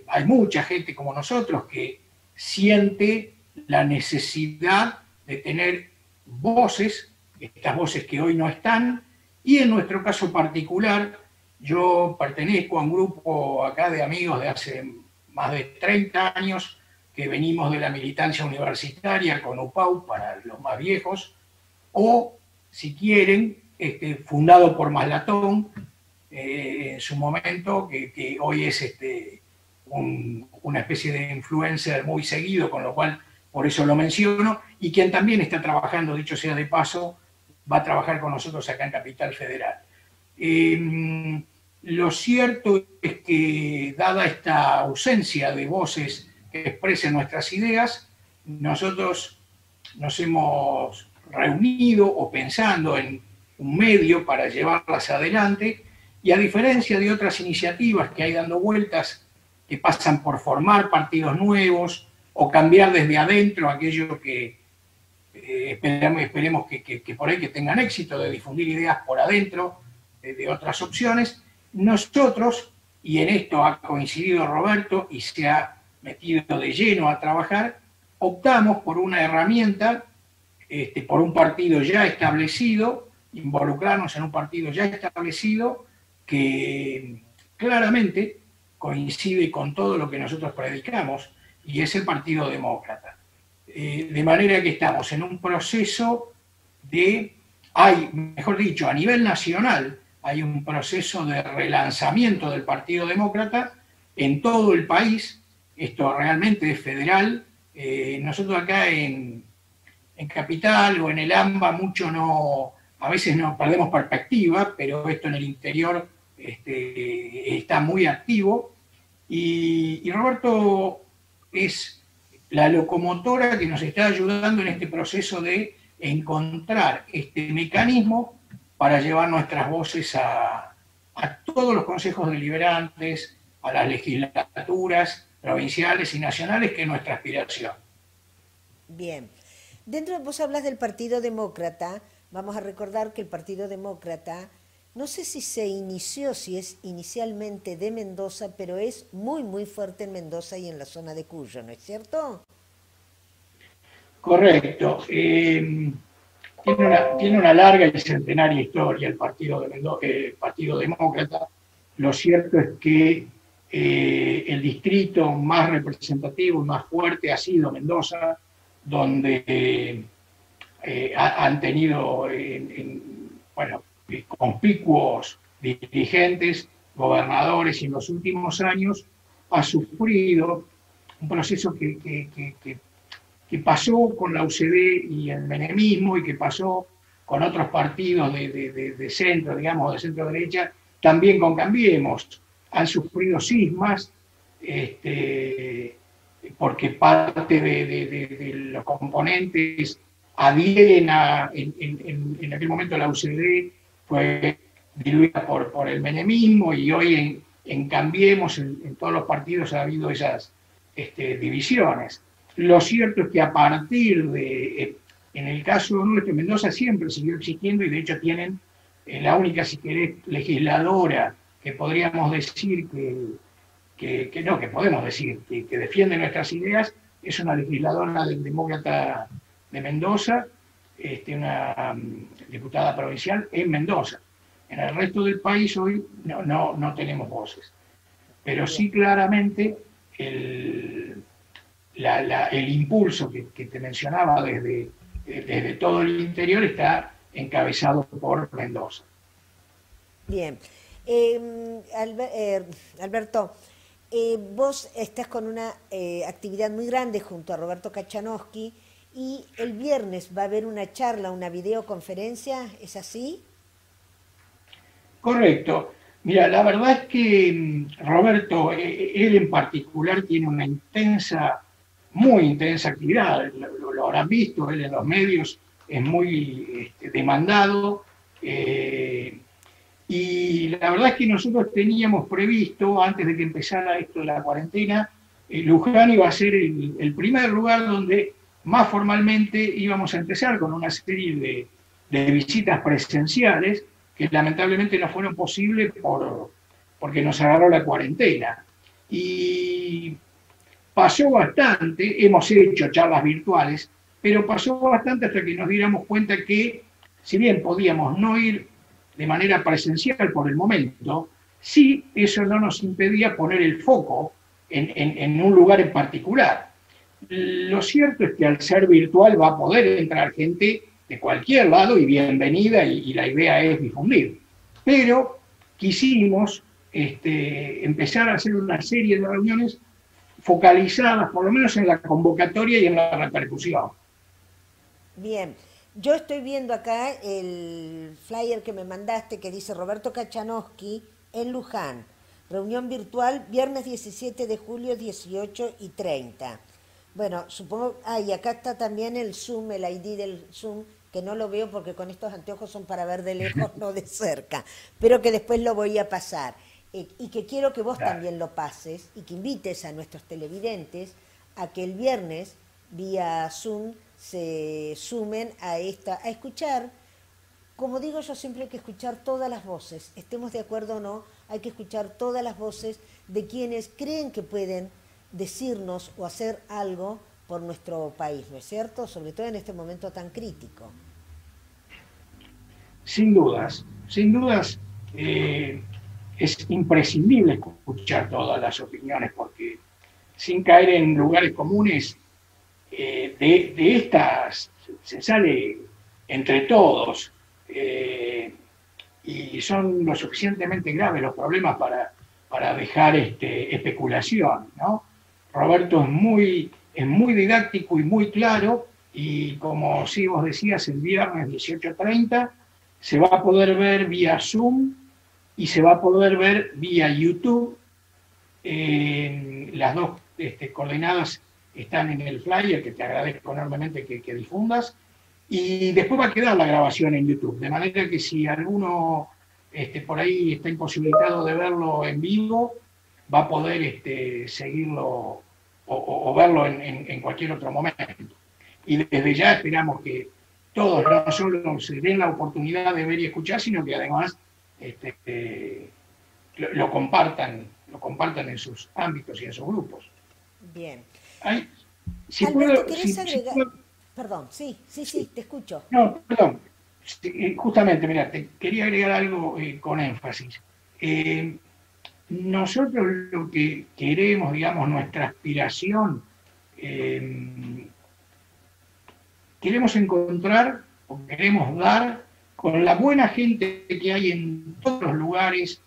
C: hay mucha gente como nosotros que siente la necesidad de tener voces, estas voces que hoy no están, y en nuestro caso particular, yo pertenezco a un grupo acá de amigos de hace más de 30 años que venimos de la militancia universitaria con UPAU para los más viejos, o si quieren, fundado por Maslatón en su momento, que hoy es una especie de influencer muy seguido, con lo cual por eso lo menciono, y quien también está trabajando, dicho sea de paso, va a trabajar con nosotros acá en Capital Federal. Lo cierto es que, dada esta ausencia de voces que expresen nuestras ideas, nosotros nos hemos reunido o pensando en un medio para llevarlas adelante, y a diferencia de otras iniciativas que hay dando vueltas, que pasan por formar partidos nuevos o cambiar desde adentro aquello que esperemos que por ahí que tengan éxito de difundir ideas por adentro de otras opciones, nosotros, y en esto ha coincidido Roberto y se ha metido de lleno a trabajar, optamos por una herramienta, por un partido ya establecido, involucrarnos en un partido ya establecido que claramente coincide con todo lo que nosotros predicamos, y es el Partido Demócrata. De manera que estamos en un proceso mejor dicho, a nivel nacional, hay un proceso de relanzamiento del Partido Demócrata en todo el país. Esto realmente es federal. Nosotros acá en Capital o en el AMBA a veces no perdemos perspectiva, pero esto en el interior está muy activo. Y Roberto es la locomotora que nos está ayudando en este proceso de encontrar este mecanismo para llevar nuestras voces a todos los consejos deliberantes, a las legislaturas provinciales y nacionales, que es nuestra aspiración.
A: Bien. Vos hablas del Partido Demócrata. Vamos a recordar que el Partido Demócrata, no sé si se inició, si es inicialmente de Mendoza, pero es muy, muy fuerte en Mendoza y en la zona de Cuyo, ¿no es cierto?
C: Correcto. Tiene una larga y centenaria historia el Partido Demócrata. Lo cierto es que El distrito más representativo y más fuerte ha sido Mendoza, donde han tenido bueno, conspicuos dirigentes, gobernadores, y en los últimos años ha sufrido un proceso que pasó con la UCD y el menemismo, y que pasó con otros partidos de centro, digamos, de centro derecha, también con Cambiemos. Han sufrido cismas, porque parte de los componentes adhieren en aquel momento la UCD fue diluida por el menemismo, y hoy en Cambiemos, en todos los partidos ha habido esas divisiones. Lo cierto es que a partir en el caso nuestro, Mendoza siempre siguió existiendo, y de hecho tienen la única, si querés, legisladora que podríamos decir que podemos decir que defiende nuestras ideas, es una legisladora del Demócrata de Mendoza, una diputada provincial en Mendoza. En el resto del país hoy no tenemos voces. Pero sí claramente el impulso que te mencionaba desde todo el interior está encabezado por Mendoza.
A: Bien. Alberto, vos estás con una actividad muy grande junto a Roberto Kachanowski, y el viernes va a haber una charla, una videoconferencia, ¿es así?
C: Correcto. Mira, la verdad es que Roberto, él en particular, tiene una muy intensa actividad. Lo habrán visto, él en los medios es muy demandado. Y la verdad es que nosotros teníamos previsto, antes de que empezara esto de la cuarentena, Luján iba a ser el primer lugar donde más formalmente íbamos a empezar con una serie de visitas presenciales, que lamentablemente no fueron posibles porque nos agarró la cuarentena. Y pasó bastante, hemos hecho charlas virtuales, pero pasó bastante hasta que nos diéramos cuenta que, si bien podíamos no ir de manera presencial por el momento, sí, eso no nos impedía poner el foco en un lugar en particular. Lo cierto es que al ser virtual va a poder entrar gente de cualquier lado, y bienvenida, y la idea es difundir. Pero quisimos empezar a hacer una serie de reuniones focalizadas, por lo menos en la convocatoria y en la repercusión.
A: Bien, yo estoy viendo acá el flyer que me mandaste que dice Roberto Kachanowski en Luján, reunión virtual viernes 17 de julio 18:30. Bueno, supongo, y acá está también el Zoom, el ID del Zoom, que no lo veo porque con estos anteojos son para ver de lejos, no de cerca, pero que después lo voy a pasar. Y que quiero que vos también lo pases y que invites a nuestros televidentes a que el viernes, vía Zoom, se sumen a escuchar. Como digo yo, siempre hay que escuchar todas las voces, estemos de acuerdo o no, hay que escuchar todas las voces de quienes creen que pueden decirnos o hacer algo por nuestro país, ¿no es cierto? Sobre todo en este momento tan crítico.
C: Sin dudas, es imprescindible escuchar todas las opiniones, porque sin caer en lugares comunes, de estas se sale entre todos, y son lo suficientemente graves los problemas para dejar especulación, ¿no? Roberto es muy didáctico y muy claro, y como sí vos decías, el viernes 18:30 se va a poder ver vía Zoom y se va a poder ver vía YouTube. Las dos coordenadas están en el flyer, que te agradezco enormemente que difundas, y después va a quedar la grabación en YouTube, de manera que si alguno por ahí está imposibilitado de verlo en vivo, va a poder seguirlo o verlo en cualquier otro momento. Y desde ya esperamos que todos no solo se den la oportunidad de ver y escuchar, sino que además lo compartan en sus ámbitos y en sus grupos.
A: Bien.
C: Si
A: Alberto, ¿querés agregar? Perdón, sí, te escucho.
C: No, perdón. Justamente, mira, te quería agregar algo con énfasis. nosotros lo que queremos, digamos, nuestra aspiración, eh, queremos encontrar o queremos dar con la buena gente que hay en todos los lugares.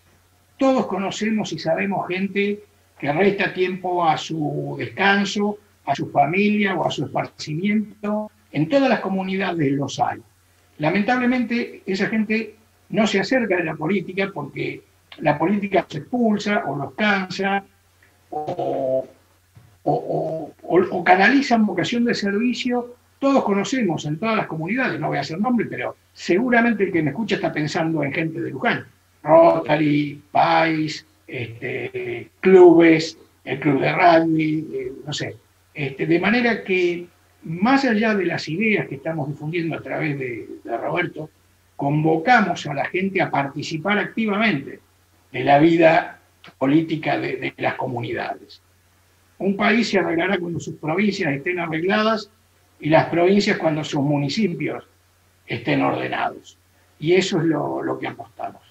C: Todos conocemos y sabemos gente que resta tiempo a su descanso, a su familia o a su esparcimiento. En todas las comunidades los hay. Lamentablemente, esa gente no se acerca de la política porque la política los expulsa o los cansa o canalizan vocación de servicio. Todos conocemos en todas las comunidades, no voy a hacer nombre, pero seguramente el que me escucha está pensando en gente de Luján. Rotary, PAIS, clubes, el club de rugby, no sé. De manera que, más allá de las ideas que estamos difundiendo a través de Roberto, convocamos a la gente a participar activamente de la vida política de las comunidades. Un país se arreglará cuando sus provincias estén arregladas y las provincias cuando sus municipios estén ordenados. Y eso es lo que apostamos.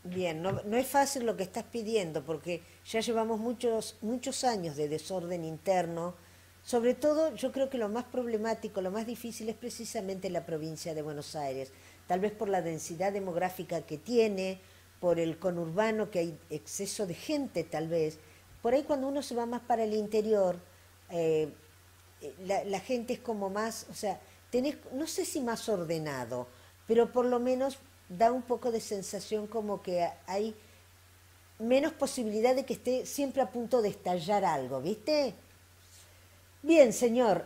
A: Bien, no es fácil lo que estás pidiendo porque ya llevamos muchos años de desorden interno. Sobre todo, yo creo que lo más problemático, lo más difícil es precisamente la provincia de Buenos Aires. Tal vez por la densidad demográfica que tiene, por el conurbano, que hay exceso de gente tal vez. Por ahí cuando uno se va más para el interior, la gente es como más, o sea, tenés, no sé si más ordenado, pero por lo menos da un poco de sensación como que hay menos posibilidad de que esté siempre a punto de estallar algo, ¿viste? Bien, señor.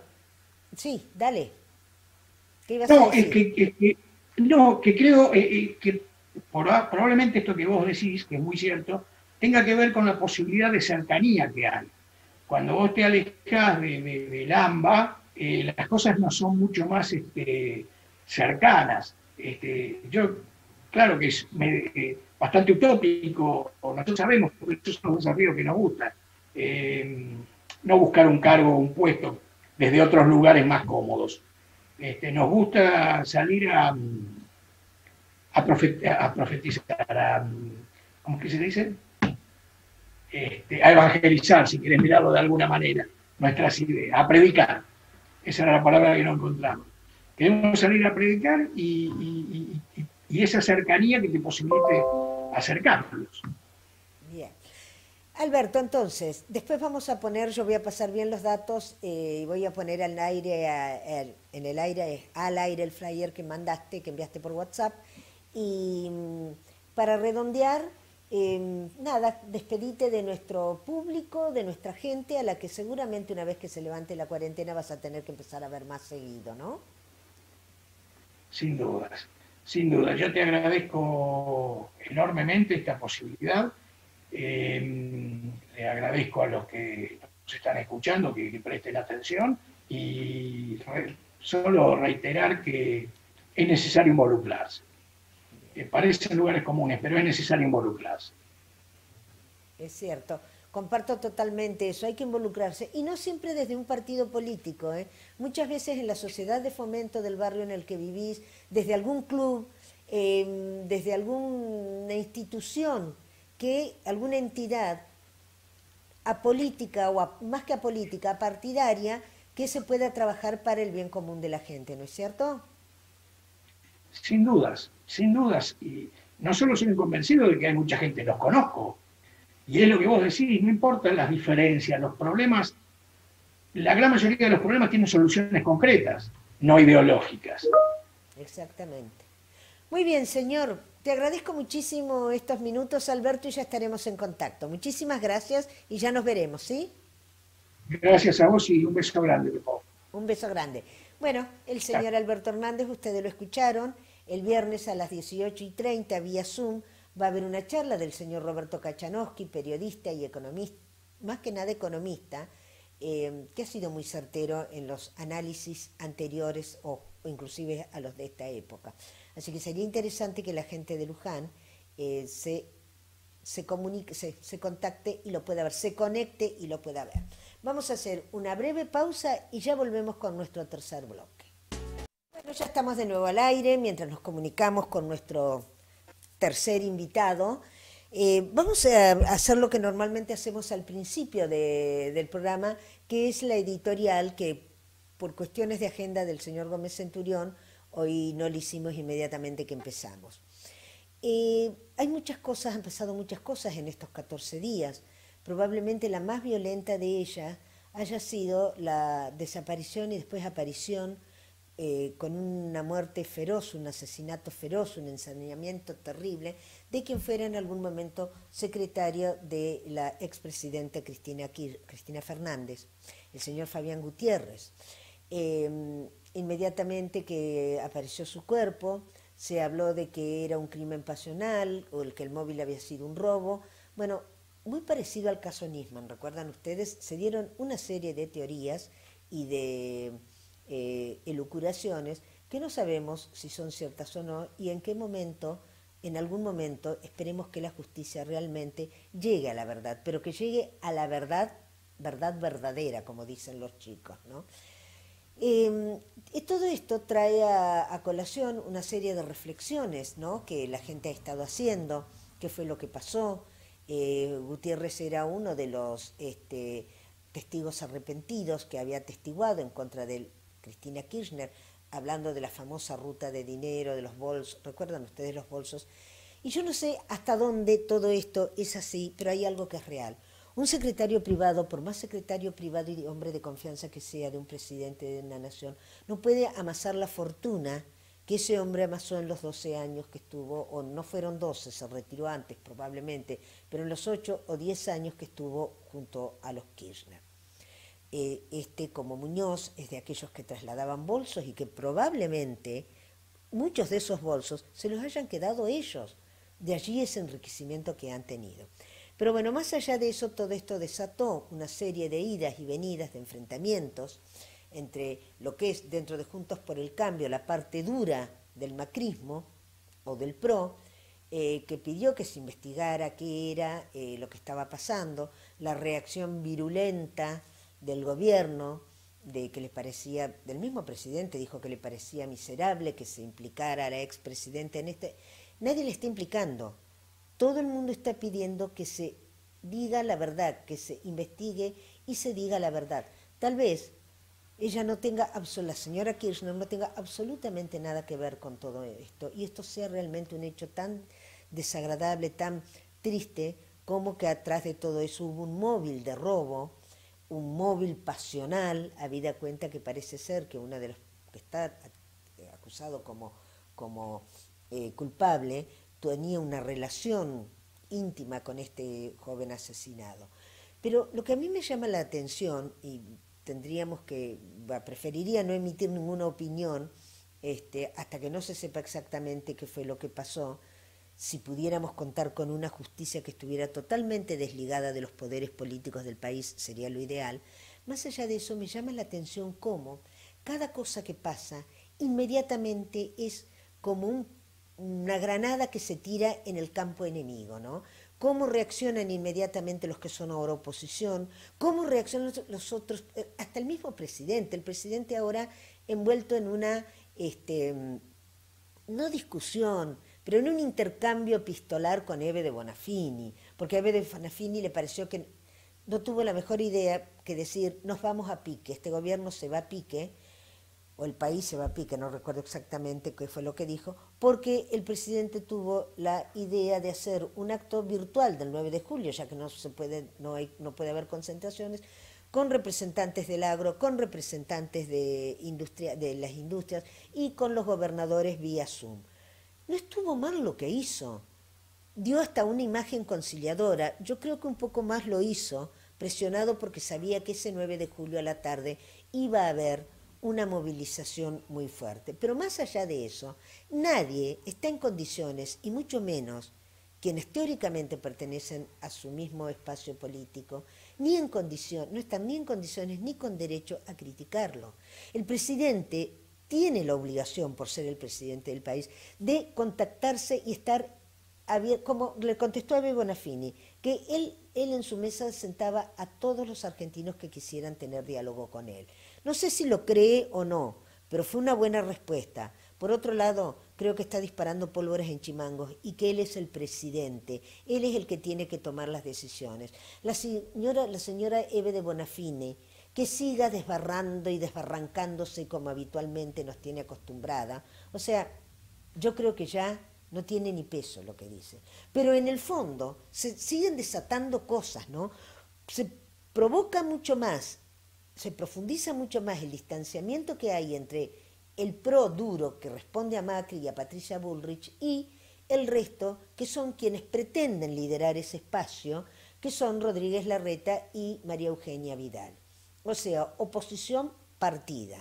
A: Sí, dale. ¿Qué ibas a
C: No,
A: decir?
C: no, que creo que probablemente esto que vos decís, que es muy cierto, tenga que ver con la posibilidad de cercanía que hay. Cuando vos te alejás del AMBA, las cosas no son mucho más cercanas. Yo, claro que es bastante utópico, o nosotros sabemos, porque estos son los desafíos que nos gustan, no buscar un cargo o un puesto desde otros lugares más cómodos. Nos gusta salir a profetizar, ¿cómo es que se dice? A evangelizar, si quieres mirarlo de alguna manera, nuestras ideas, a predicar. Esa era la palabra que no encontramos. Queremos salir a predicar y esa cercanía que te posibilite acercarlos.
A: Bien. Alberto, entonces, después vamos a poner, yo voy a pasar bien los datos y voy a poner al aire, al aire el flyer que mandaste, que enviaste por WhatsApp. Y para redondear, nada, despedite de nuestro público, de nuestra gente, a la que seguramente una vez que se levante la cuarentena vas a tener que empezar a ver más seguido, ¿no?
C: Sin dudas, sin duda. Yo te agradezco enormemente esta posibilidad. Le agradezco a los que nos están escuchando que presten atención y solo reiterar que es necesario involucrarse. Parecen lugares comunes, pero es necesario involucrarse.
A: Es cierto, comparto totalmente eso, hay que involucrarse y no siempre desde un partido político, ¿eh? Muchas veces en la sociedad de fomento del barrio en el que vivís, desde algún club, desde alguna institución, alguna entidad apolítica o más que apolítica, partidaria, que se pueda trabajar para el bien común de la gente, ¿no es cierto?
C: Sin dudas, sin dudas. Y no solo soy convencido de que hay mucha gente, los conozco. Y es lo que vos decís, no importan las diferencias, los problemas, la gran mayoría de los problemas tienen soluciones concretas, no ideológicas.
A: Exactamente. Muy bien, señor. Te agradezco muchísimo estos minutos, Alberto, y ya estaremos en contacto. Muchísimas gracias y ya nos veremos, ¿sí?
C: Gracias a vos y un beso grande, Pepo.
A: Un beso grande. Bueno, el señor Alberto Hernández, ustedes lo escucharon, el viernes a las 18:30 vía Zoom va a haber una charla del señor Roberto Kachanowski, periodista y economista, más que nada economista, que ha sido muy certero en los análisis anteriores o inclusive a los de esta época. Así que sería interesante que la gente de Luján se comunique, se contacte y lo pueda ver, se conecte y lo pueda ver. Vamos a hacer una breve pausa y ya volvemos con nuestro tercer bloque. Bueno, ya estamos de nuevo al aire mientras nos comunicamos con nuestro tercer invitado. Vamos a hacer lo que normalmente hacemos al principio del programa, que es la editorial que por cuestiones de agenda del señor Gómez Centurión, hoy no lo hicimos inmediatamente que empezamos. Hay muchas cosas, han pasado muchas cosas en estos 14 días. Probablemente la más violenta de ellas haya sido la desaparición y después aparición con una muerte feroz, un asesinato feroz, un ensañamiento terrible de quien fuera en algún momento secretario de la expresidenta Cristina Fernández, el señor Fabián Gutiérrez. Inmediatamente que apareció su cuerpo, se habló de que era un crimen pasional o que el móvil había sido un robo. Bueno, muy parecido al caso Nisman, ¿recuerdan ustedes? Se dieron una serie de teorías y de elucubraciones que no sabemos si son ciertas o no y en qué momento, en algún momento, esperemos que la justicia realmente llegue a la verdad, pero que llegue a la verdad, verdad verdadera, como dicen los chicos, ¿no? Todo esto trae a colación una serie de reflexiones, ¿no?, que la gente ha estado haciendo, qué fue lo que pasó. Gutiérrez era uno de los testigos arrepentidos que había testiguado en contra de Cristina Kirchner, hablando de la famosa ruta de dinero, de los bolsos, ¿recuerdan ustedes los bolsos? Y yo no sé hasta dónde todo esto es así, pero hay algo que es real. Un secretario privado, por más secretario privado y hombre de confianza que sea de un presidente de una nación, no puede amasar la fortuna que ese hombre amasó en los 12 años que estuvo, o no fueron 12, se retiró antes probablemente, pero en los 8 o 10 años que estuvo junto a los Kirchner. Como Muñoz, es de aquellos que trasladaban bolsos y que probablemente muchos de esos bolsos se los hayan quedado ellos. De allí ese enriquecimiento que han tenido. Pero bueno, más allá de eso, todo esto desató una serie de idas y venidas, de enfrentamientos entre lo que es dentro de Juntos por el Cambio, la parte dura del macrismo o del PRO, que pidió que se investigara qué era lo que estaba pasando, la reacción virulenta del gobierno, de que le parecía, del mismo presidente dijo que le parecía miserable que se implicara a la expresidenta en este. Nadie le está implicando. Todo el mundo está pidiendo que se diga la verdad, que se investigue y se diga la verdad. Tal vez ella no tenga, la señora Kirchner no tenga absolutamente nada que ver con todo esto y esto sea realmente un hecho tan desagradable, tan triste, como que atrás de todo eso hubo un móvil de robo, un móvil pasional, habida cuenta que parece ser que una de los que está acusado como culpable tenía una relación íntima con este joven asesinado. Pero lo que a mí me llama la atención, y preferiría no emitir ninguna opinión hasta que no se sepa exactamente qué fue lo que pasó, si pudiéramos contar con una justicia que estuviera totalmente desligada de los poderes políticos del país, sería lo ideal. Más allá de eso, me llama la atención cómo cada cosa que pasa inmediatamente es como una granada que se tira en el campo enemigo, ¿no? Cómo reaccionan inmediatamente los que son ahora oposición, cómo reaccionan los otros, hasta el mismo presidente. El presidente ahora envuelto en una, no discusión, pero en un intercambio epistolar con Ebe de Bonafini, porque a Ebe de Bonafini le pareció que no tuvo la mejor idea que decir, nos vamos a pique, este gobierno se va a pique, o el país se va a pique, no recuerdo exactamente qué fue lo que dijo, porque el presidente tuvo la idea de hacer un acto virtual del 9 de julio, ya que no puede haber concentraciones, con representantes del agro, con representantes de las industrias y con los gobernadores vía Zoom. No estuvo mal lo que hizo, dio hasta una imagen conciliadora, yo creo que un poco más lo hizo, presionado porque sabía que ese 9 de julio a la tarde iba a haber una movilización muy fuerte. Pero más allá de eso, nadie está en condiciones, y mucho menos quienes teóricamente pertenecen a su mismo espacio político, no están ni en condiciones ni con derecho a criticarlo. El presidente tiene la obligación, por ser el presidente del país, de contactarse y estar abierto, como le contestó a Ebe Bonafini, que él en su mesa sentaba a todos los argentinos que quisieran tener diálogo con él. No sé si lo cree o no, pero fue una buena respuesta, Por otro lado, creo que está disparando pólvoras en Chimangos y que él es el presidente, él es el que tiene que tomar las decisiones. La señora Eve de Bonafine, que siga desbarrando y desbarrancándose como habitualmente nos tiene acostumbrada. O sea, yo creo que ya no tiene ni peso lo que dice. Pero en el fondo se siguen desatando cosas, ¿no? Se provoca mucho más, se profundiza mucho más el distanciamiento que hay entre el pro duro que responde a Macri y a Patricia Bullrich y el resto que son quienes pretenden liderar ese espacio, que son Rodríguez Larreta y María Eugenia Vidal. O sea, oposición partida.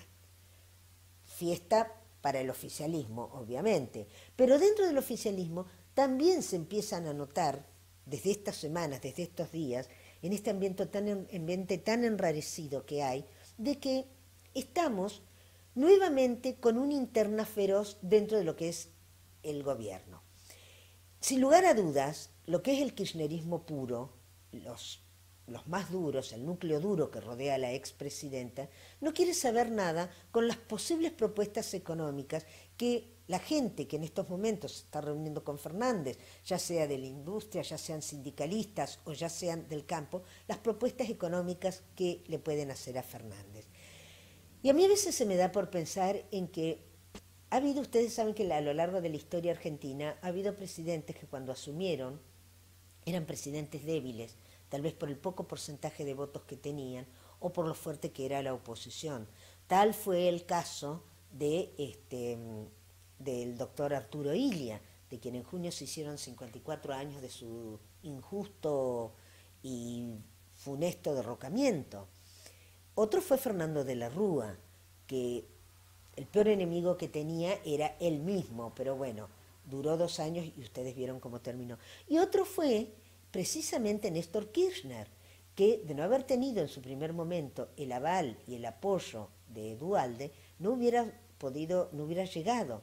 A: Fiesta para el oficialismo, obviamente. Pero dentro del oficialismo también se empiezan a notar, desde estas semanas, desde estos días, en este ambiente tan enrarecido que hay, de que estamos nuevamente con una interna feroz dentro de lo que es el gobierno. Sin lugar a dudas, lo que es el kirchnerismo puro, los más duros, el núcleo duro que rodea a la expresidenta, no quiere saber nada con las posibles propuestas económicas que la gente que en estos momentos se está reuniendo con Fernández, ya sea de la industria, ya sean sindicalistas o ya sean del campo, las propuestas económicas que le pueden hacer a Fernández. Y a mí a veces se me da por pensar en que ha habido, ustedes saben que a lo largo de la historia argentina ha habido presidentes que cuando asumieron eran presidentes débiles, tal vez por el poco porcentaje de votos que tenían o por lo fuerte que era la oposición. Tal fue el caso del doctor Arturo Illia, de quien en junio se hicieron 54 años de su injusto y funesto derrocamiento. Otro fue Fernando de la Rúa, que el peor enemigo que tenía era él mismo, pero bueno, duró 2 años y ustedes vieron cómo terminó. Y otro fue precisamente Néstor Kirchner, que de no haber tenido en su primer momento el aval y el apoyo de Duhalde, no hubiera llegado.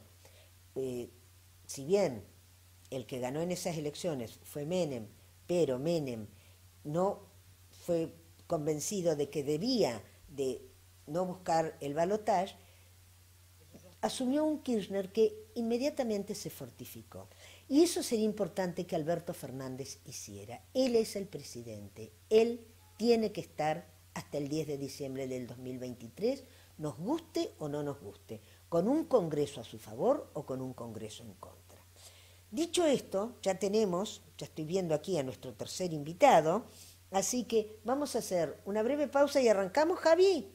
A: Si bien el que ganó en esas elecciones fue Menem, pero Menem no fue convencido de que debía de no buscar el balotaje, asumió un Kirchner que inmediatamente se fortificó. Y eso sería importante que Alberto Fernández hiciera. Él es el presidente, él tiene que estar hasta el 10 de diciembre del 2023, nos guste o no nos guste, con un Congreso a su favor o con un Congreso en contra. Dicho esto, ya estoy viendo aquí a nuestro tercer invitado, así que vamos a hacer una breve pausa y arrancamos, Javi.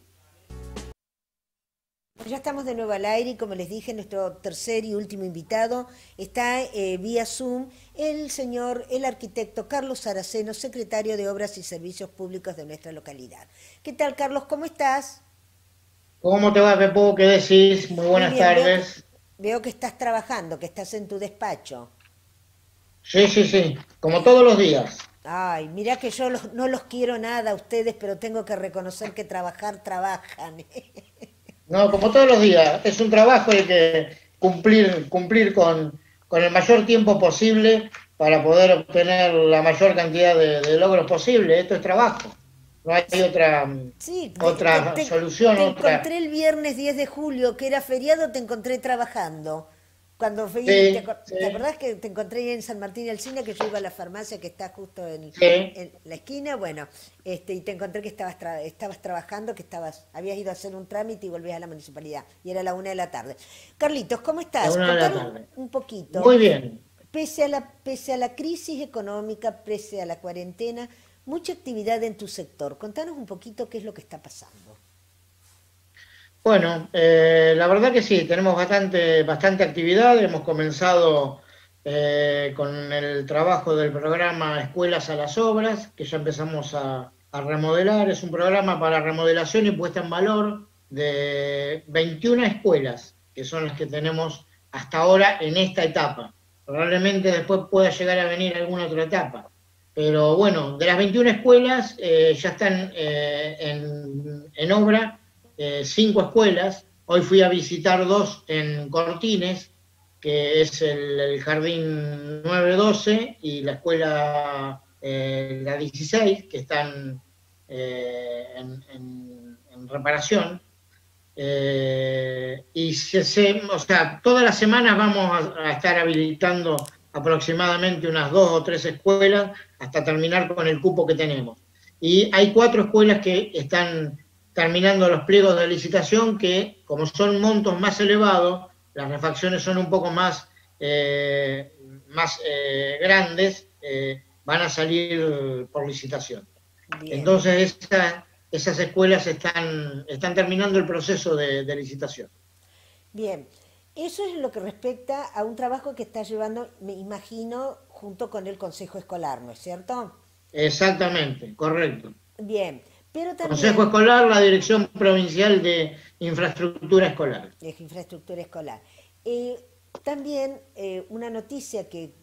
A: Ya estamos de nuevo al aire y como les dije, nuestro tercer y último invitado está vía Zoom, el arquitecto Carlos Saraceno, secretario de Obras y Servicios Públicos de nuestra localidad. ¿Qué tal, Carlos? ¿Cómo estás?
D: ¿Cómo te va, Pepo? ¿Qué decís? Muy buenas tardes.
A: Veo que estás trabajando, que estás en tu despacho.
D: Sí, como todos los días.
A: Ay, mirá que yo no los quiero nada a ustedes, pero tengo que reconocer que trabajan.
D: No, como todos los días. Es un trabajo y hay que cumplir con el mayor tiempo posible para poder obtener la mayor cantidad de logros posible. Esto es trabajo. No hay otra solución.
A: Te encontré el viernes 10 de julio, que era feriado, te encontré trabajando. Cuando fui,
D: ¿te
A: acordás que te encontré ahí en San Martín del Cine, que yo iba a la farmacia que está justo en la esquina? Bueno, y te encontré que estabas trabajando, habías ido a hacer un trámite y volvías a la municipalidad. Y era la 1 de la tarde. Carlitos, ¿cómo estás?
D: Contanos
A: un poquito.
D: Muy bien.
A: Pese a la crisis económica, pese a la cuarentena, mucha actividad en tu sector. Contanos un poquito qué es lo que está pasando.
D: Bueno, la verdad que sí, tenemos bastante actividad. Hemos comenzado con el trabajo del programa Escuelas a las Obras, que ya empezamos a remodelar. Es un programa para remodelación y puesta en valor de 21 escuelas, que son las que tenemos hasta ahora en esta etapa. Probablemente después pueda llegar a venir alguna otra etapa. Pero bueno, de las 21 escuelas ya están en obra 5 escuelas. Hoy fui a visitar 2 en Cortines, que es el Jardín 912 y la escuela la 16, que están en reparación. O sea, todas las semanas vamos a estar habilitando aproximadamente unas 2 o 3 escuelas hasta terminar con el cupo que tenemos. Y hay 4 escuelas que están terminando los pliegos de licitación que, como son montos más elevados, las refacciones son un poco más grandes, van a salir por licitación. Bien. Entonces, esas escuelas están terminando el proceso de licitación.
A: Bien, eso es lo que respecta a un trabajo que está llevando, me imagino, junto con el Consejo Escolar, ¿no es cierto?
D: Exactamente, correcto.
A: Bien, pero también...
D: Consejo Escolar, la Dirección Provincial de Infraestructura Escolar.
A: De Infraestructura Escolar. También una noticia que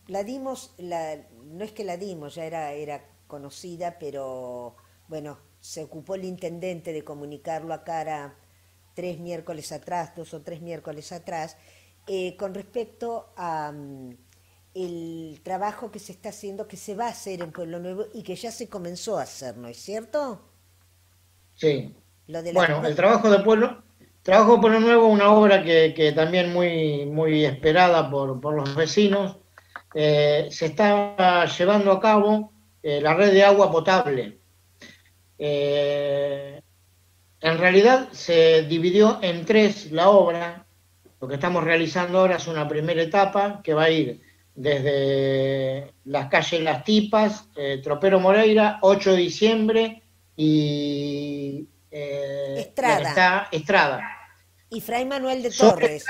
A: la dimos, no es que la dimos, ya era conocida, pero bueno, se ocupó el intendente de comunicarlo acá 2 o 3 miércoles atrás, con respecto a el trabajo que se está haciendo, que se va a hacer en Pueblo Nuevo y que ya se comenzó a hacer, ¿no es cierto?
D: Sí. Bueno, el trabajo de Pueblo Nuevo, una obra que también muy esperada por los vecinos, se está llevando a cabo la red de agua potable. En realidad se dividió en 3 la obra. Lo que estamos realizando ahora es una primera etapa que va a ir desde las calles Las Tipas, Tropero Moreira, 8 de diciembre y Estrada.
A: Y Fray Manuel de Torres.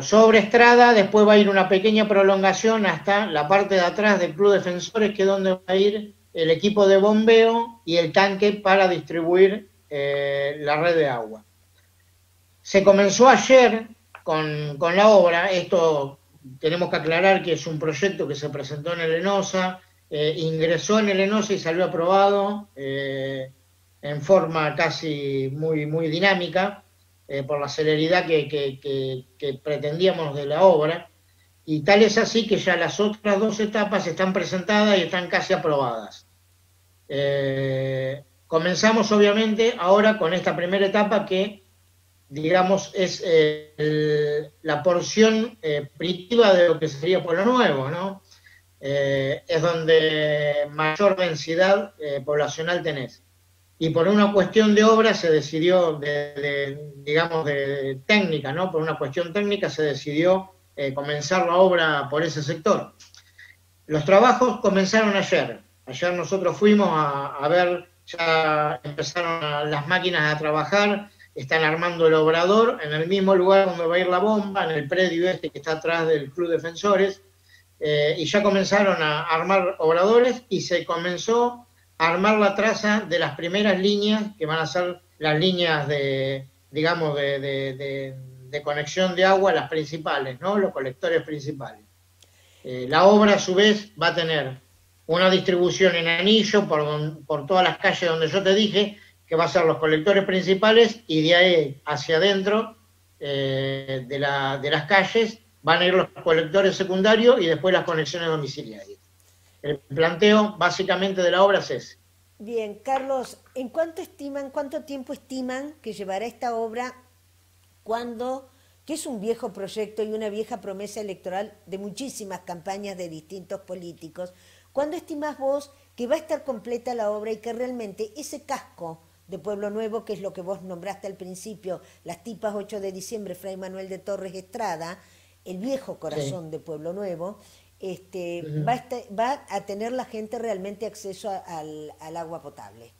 D: Sobre Estrada, después va a ir una pequeña prolongación hasta la parte de atrás del Club Defensores, que es donde va a ir el equipo de bombeo y el tanque para distribuir la red de agua. Se comenzó ayer con la obra. Esto tenemos que aclarar que es un proyecto que se presentó en el ENOSA, ingresó en el ENOSA y salió aprobado en forma casi muy dinámica, por la celeridad que pretendíamos de la obra, y tal es así que ya las otras 2 etapas están presentadas y están casi aprobadas. Comenzamos obviamente ahora con esta primera etapa que, digamos, es la porción primitiva de lo que sería Pueblo Nuevo, ¿no? Es donde mayor densidad poblacional tenés. Y por una cuestión de obra se decidió, digamos, de técnica, ¿no? Por una cuestión técnica se decidió comenzar la obra por ese sector. Los trabajos comenzaron ayer. Ayer nosotros fuimos a ver, ya empezaron las máquinas a trabajar, están armando el obrador en el mismo lugar donde va a ir la bomba, en el predio este que está atrás del Club Defensores, y ya comenzaron a armar obradores y se comenzó armar la traza de las primeras líneas, que van a ser las líneas de conexión de agua, las principales, ¿no? Los colectores principales. La obra, a su vez, va a tener una distribución en anillo por todas las calles donde yo te dije, que va a ser los colectores principales, y de ahí hacia adentro de las calles van a ir los colectores secundarios y después las conexiones domiciliarias. El planteo básicamente de la obra es ese.
A: Bien, Carlos, ¿en cuánto tiempo estiman que llevará esta obra que es un viejo proyecto y una vieja promesa electoral de muchísimas campañas de distintos políticos? ¿Cuándo estimás vos que va a estar completa la obra y que realmente ese casco de Pueblo Nuevo, que es lo que vos nombraste al principio, Las Tipas, 8 de diciembre, Fray Manuel de Torres, Estrada, el viejo corazón de Pueblo Nuevo, va a tener la gente realmente acceso al agua potable?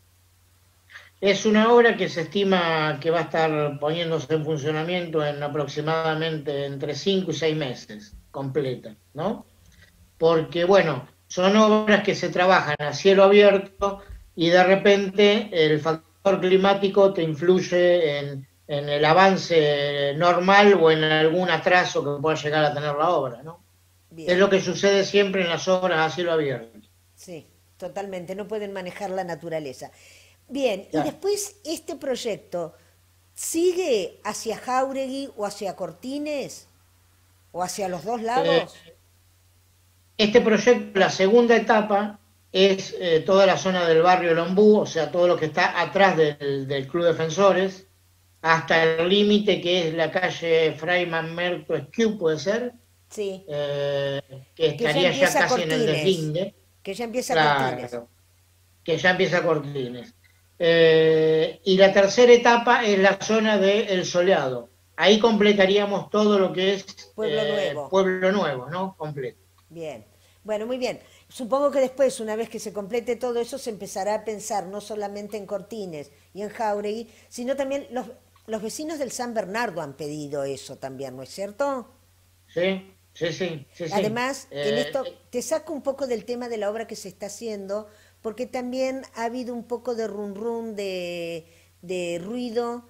D: Es una obra que se estima que va a estar poniéndose en funcionamiento en aproximadamente entre 5 y 6 meses, completa, ¿no? Porque, bueno, son obras que se trabajan a cielo abierto y de repente el factor climático te influye en el avance normal o en algún atraso que pueda llegar a tener la obra, ¿no? Bien. Es lo que sucede siempre en las obras a cielo abierto.
A: Sí, totalmente, no pueden manejar la naturaleza. Bien, y después este proyecto, ¿sigue hacia Jáuregui o hacia Cortines? ¿O hacia los dos lados?
D: Este proyecto, la segunda etapa, es toda la zona del barrio Lombú, o sea, todo lo que está atrás del Club Defensores, hasta el límite que es la calle Fray Mamerto Esquiú, ¿puede ser?
A: Sí,
D: Que
A: que ya
D: estaría ya
A: empieza
D: casi en el
A: Cortines,
D: deslinde.
A: que ya empieza Cortines.
D: Claro, que ya empieza Cortines. Y la tercera etapa es la zona de El Soleado. Ahí completaríamos todo lo que es
A: Pueblo Nuevo.
D: Pueblo Nuevo, ¿no? Completo.
A: Bien. Bueno, muy bien. Supongo que después, una vez que se complete todo eso, se empezará a pensar no solamente en Cortines y en Jáuregui, sino también los vecinos del San Bernardo han pedido eso también, ¿no es cierto?
D: Sí, sí, sí, sí, sí.
A: Además, en esto te saco un poco del tema de la obra que se está haciendo, porque también ha habido un poco de run run, de ruido,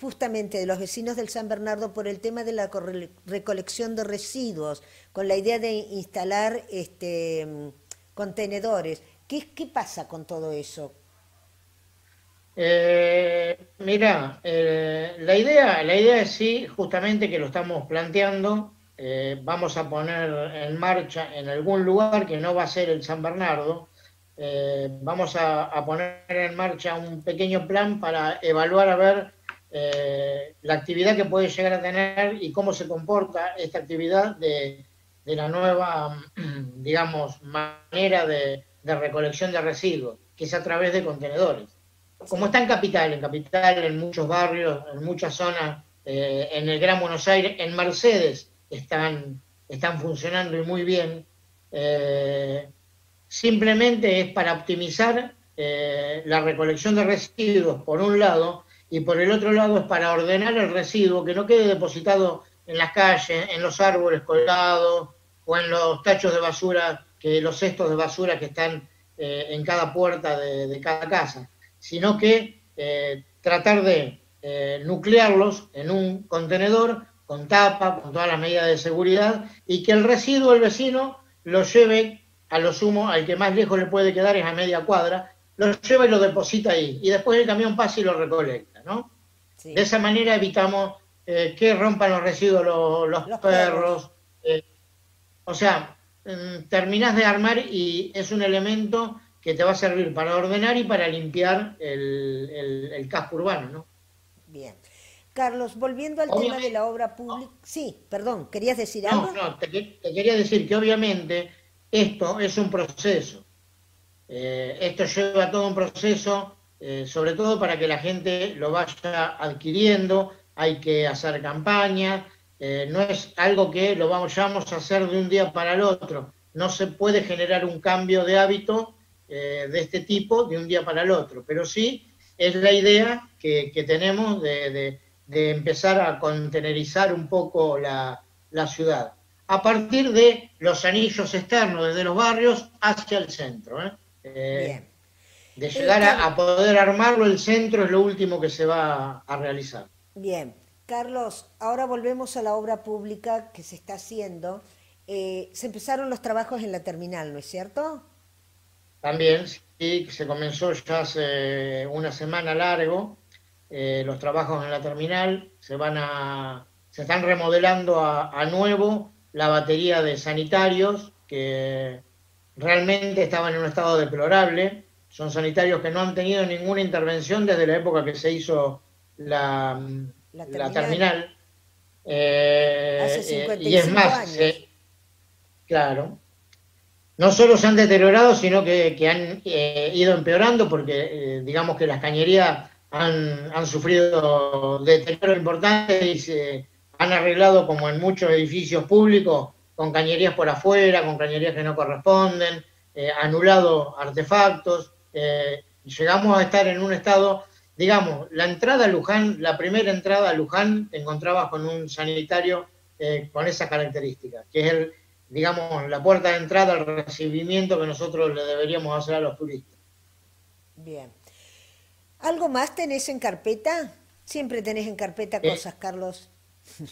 A: justamente de los vecinos del San Bernardo por el tema de la recolección de residuos, con la idea de instalar contenedores. ¿Qué pasa con todo eso?
D: Mira, la idea es sí, justamente que lo estamos planteando, vamos a poner en marcha en algún lugar que no va a ser el San Bernardo, vamos a poner en marcha un pequeño plan para evaluar a ver la actividad que puede llegar a tener y cómo se comporta esta actividad de la nueva, digamos, manera de recolección de residuos, que es a través de contenedores. Como
A: Sí,
D: está en Capital, en muchos barrios, en muchas zonas, en el Gran Buenos Aires, en Mercedes están funcionando y muy bien. Simplemente es para optimizar la recolección de residuos por un lado y por el otro lado es para ordenar el residuo que no quede depositado en las calles, en los árboles colgados o en los tachos de basura, los cestos de basura que están en cada puerta de cada casa, sino que tratar de nuclearlos en un contenedor con tapa, con todas las medidas de seguridad, y que el residuo el vecino lo lleve a lo sumo, al que más lejos le puede quedar es a media cuadra, lo lleva y lo deposita ahí, y después el camión pasa y lo recolecta, ¿no? De
A: sí.
D: esa manera evitamos que rompan los residuos los
A: Los perros.
D: perros, o sea, terminás de armar y es un elemento que te va a servir para ordenar y para limpiar el casco urbano, ¿no?
A: Bien. Carlos, volviendo al tema de
D: Obviamente,
A: la obra pública. Sí, perdón, ¿querías decir
D: no,
A: algo?
D: no, te quería decir que obviamente esto es un proceso. Esto lleva todo un proceso, sobre todo para que la gente lo vaya adquiriendo, hay que hacer campaña, no es algo que lo vamos a hacer de un día para el otro, no se puede generar un cambio de hábito de este tipo de un día para el otro, pero sí es la idea que tenemos de empezar a contenerizar un poco la ciudad, a partir de los anillos externos, desde los barrios hacia el centro, ¿eh?
A: Bien.
D: De llegar
A: Carlos,
D: a poder armarlo, el centro es lo último que se va a realizar.
A: bien. Carlos, ahora volvemos a la obra pública que se está haciendo. Se empezaron los trabajos en la terminal, ¿no es cierto?
D: También, sí, se comenzó ya hace una semana largo, los trabajos en la terminal, se están remodelando a nuevo la batería de sanitarios que realmente estaban en un estado deplorable. Son sanitarios que no han tenido ninguna intervención desde la época que se hizo la,
A: La
D: la
A: terminal,
D: terminal.
A: hace cincuenta
D: Y
A: y
D: es
A: cinco
D: más,
A: años.
D: claro, no solo se han deteriorado, sino que han ido empeorando porque digamos que las cañerías han sufrido deterioro importante y se han arreglado como en muchos edificios públicos con cañerías por afuera, con cañerías que no corresponden, anulado artefactos. Llegamos a estar en un estado, digamos, la entrada a Luján, la primera entrada a Luján, te encontrabas con un sanitario con esas características, que es digamos, la puerta de entrada al recibimiento que nosotros le deberíamos hacer a los turistas.
A: Bien. ¿Algo más tenés en carpeta? Siempre tenés en carpeta
D: Eh,
A: cosas, Carlos.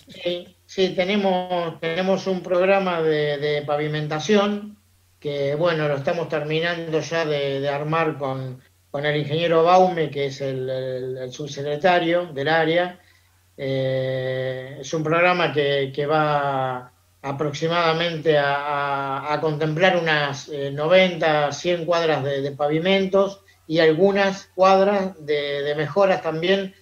D: sí, sí, tenemos un programa de pavimentación que, bueno, lo estamos terminando ya de armar con el ingeniero Baume, que es el subsecretario del área. Es un programa que va aproximadamente a contemplar unas 90, 100 cuadras de pavimentos y algunas cuadras de mejoras también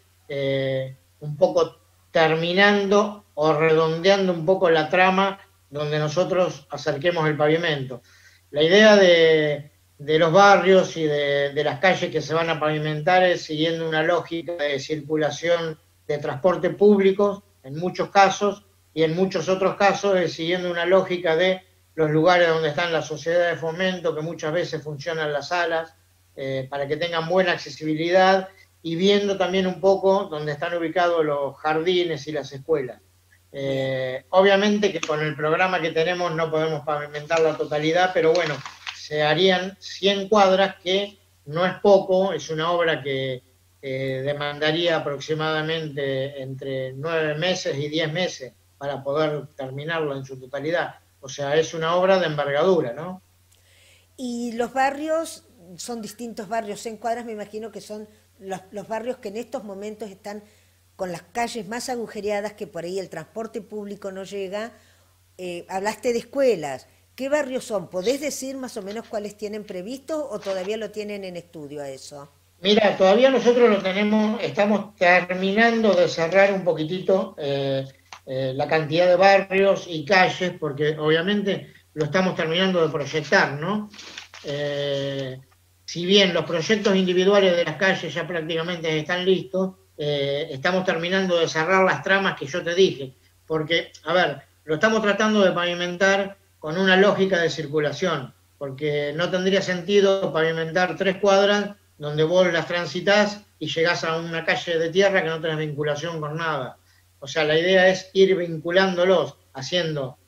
D: un poco terminando o redondeando un poco la trama donde nosotros acerquemos el pavimento. La idea de los barrios y de las calles que se van a pavimentar es siguiendo una lógica de circulación de transporte público en muchos casos, y en muchos otros casos es siguiendo una lógica de los lugares donde están las sociedades de fomento, que muchas veces funcionan las salas, para que tengan buena accesibilidad, y viendo también un poco dónde están ubicados los jardines y las escuelas. Obviamente que con el programa que tenemos no podemos pavimentar la totalidad, pero bueno, se harían 100 cuadras, que no es poco, es una obra que demandaría aproximadamente entre 9 meses y 10 meses para poder terminarlo en su totalidad. O sea, es una obra de envergadura, ¿no?
A: Y los barrios, son distintos barrios en cuadras, me imagino que son los barrios que en estos momentos están con las calles más agujereadas, que por ahí el transporte público no llega. Hablaste de escuelas. ¿Qué barrios son? ¿Podés decir más o menos cuáles tienen previsto o todavía lo tienen en estudio a eso?
D: Mira, todavía nosotros lo tenemos, estamos terminando de cerrar un poquitito la cantidad de barrios y calles, porque obviamente lo estamos terminando de proyectar, ¿no? Si bien los proyectos individuales de las calles ya prácticamente están listos, estamos terminando de cerrar las tramas que yo te dije, porque, a ver, lo estamos tratando de pavimentar con una lógica de circulación, porque no tendría sentido pavimentar 3 cuadras donde vos las transitas y llegás a una calle de tierra que no tenés vinculación con nada. O sea, la idea es ir vinculándolos, haciendo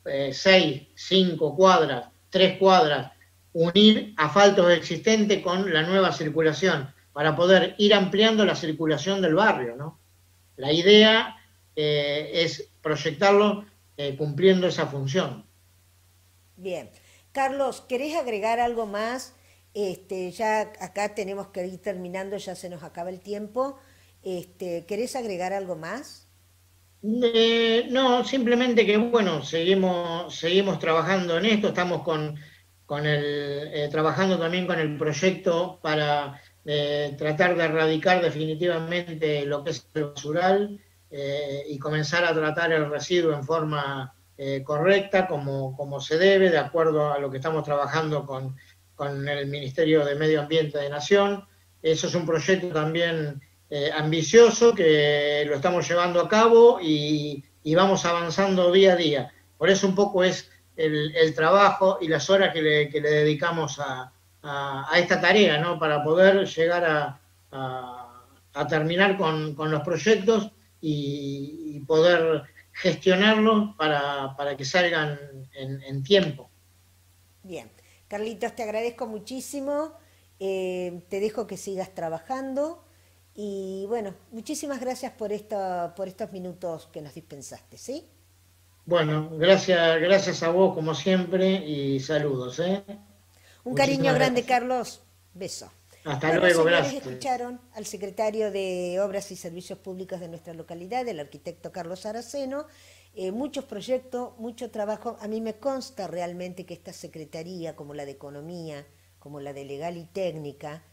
D: 6, 5 cuadras, 3 cuadras, unir asfaltos existentes con la nueva circulación, para poder ir ampliando la circulación del barrio, ¿no? La idea es proyectarlo cumpliendo esa función.
A: Bien. Carlos, ¿querés agregar algo más? Ya acá tenemos que ir terminando, ya se nos acaba el tiempo. ¿Querés agregar algo más?
D: No, simplemente que, bueno, seguimos trabajando en esto, estamos trabajando también con el proyecto para tratar de erradicar definitivamente lo que es el basural, y comenzar a tratar el residuo en forma correcta, como se debe, de acuerdo a lo que estamos trabajando con el Ministerio de Medio Ambiente de Nación. Eso es un proyecto también ambicioso, que lo estamos llevando a cabo y vamos avanzando día a día. Por eso un poco es el trabajo y las horas que le dedicamos a esta tarea, ¿no? Para poder llegar a terminar con los proyectos y poder gestionarlos para que salgan en tiempo.
A: Bien. Carlitos, te agradezco muchísimo. Te dejo que sigas trabajando. Y bueno, muchísimas gracias por estos minutos que nos dispensaste, ¿sí?
D: Bueno, gracias a vos como siempre, y saludos, ¿eh?
A: Un cariño
D: Muchísimas
A: grande,
D: gracias.
A: Carlos. Beso.
D: Hasta
A: Bueno,
D: luego,
A: señores,
D: gracias.
A: escucharon al secretario de Obras y Servicios Públicos de nuestra localidad, el arquitecto Carlos Araceno. Muchos proyectos, mucho trabajo. A mí me consta realmente que esta secretaría, como la de Economía, como la de Legal y Técnica,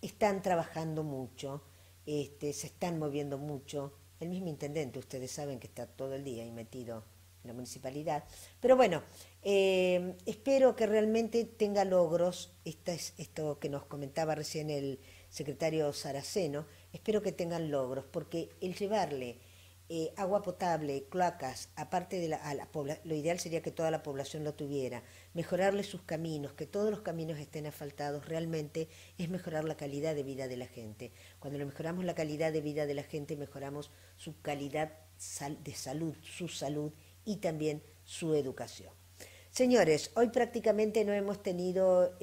A: están trabajando mucho, se están moviendo mucho. El mismo intendente, ustedes saben que está todo el día ahí metido en la municipalidad. Pero bueno, espero que realmente tenga logros, esto que nos comentaba recién el secretario Saraceno, espero que tengan logros, porque el llevarle agua potable, cloacas, aparte de lo ideal sería que toda la población lo tuviera, mejorarle sus caminos, que todos los caminos estén asfaltados, realmente es mejorar la calidad de vida de la gente. Cuando le mejoramos la calidad de vida de la gente, mejoramos su calidad de salud, su salud y también su educación. Señores, hoy prácticamente no hemos tenido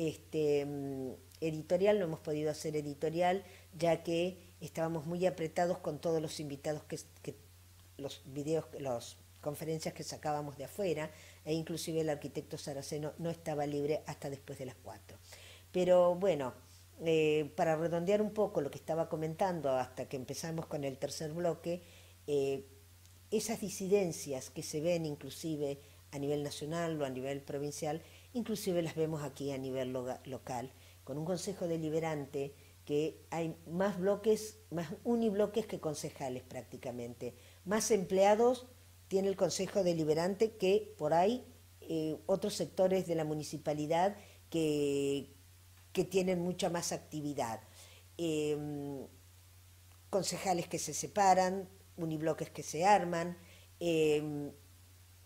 A: editorial, no hemos podido hacer editorial, ya que estábamos muy apretados con todos los invitados que los videos, las conferencias que sacábamos de afuera, e inclusive el arquitecto Saraceno no estaba libre hasta después de las 4. Pero bueno, para redondear un poco lo que estaba comentando hasta que empezamos con el tercer bloque, esas disidencias que se ven inclusive a nivel nacional o a nivel provincial, inclusive las vemos aquí a nivel local, con un consejo deliberante que hay más bloques, más unibloques que concejales prácticamente. Más empleados tiene el Consejo Deliberante que por ahí otros sectores de la municipalidad que tienen mucha más actividad. Concejales que se separan, unibloques que se arman.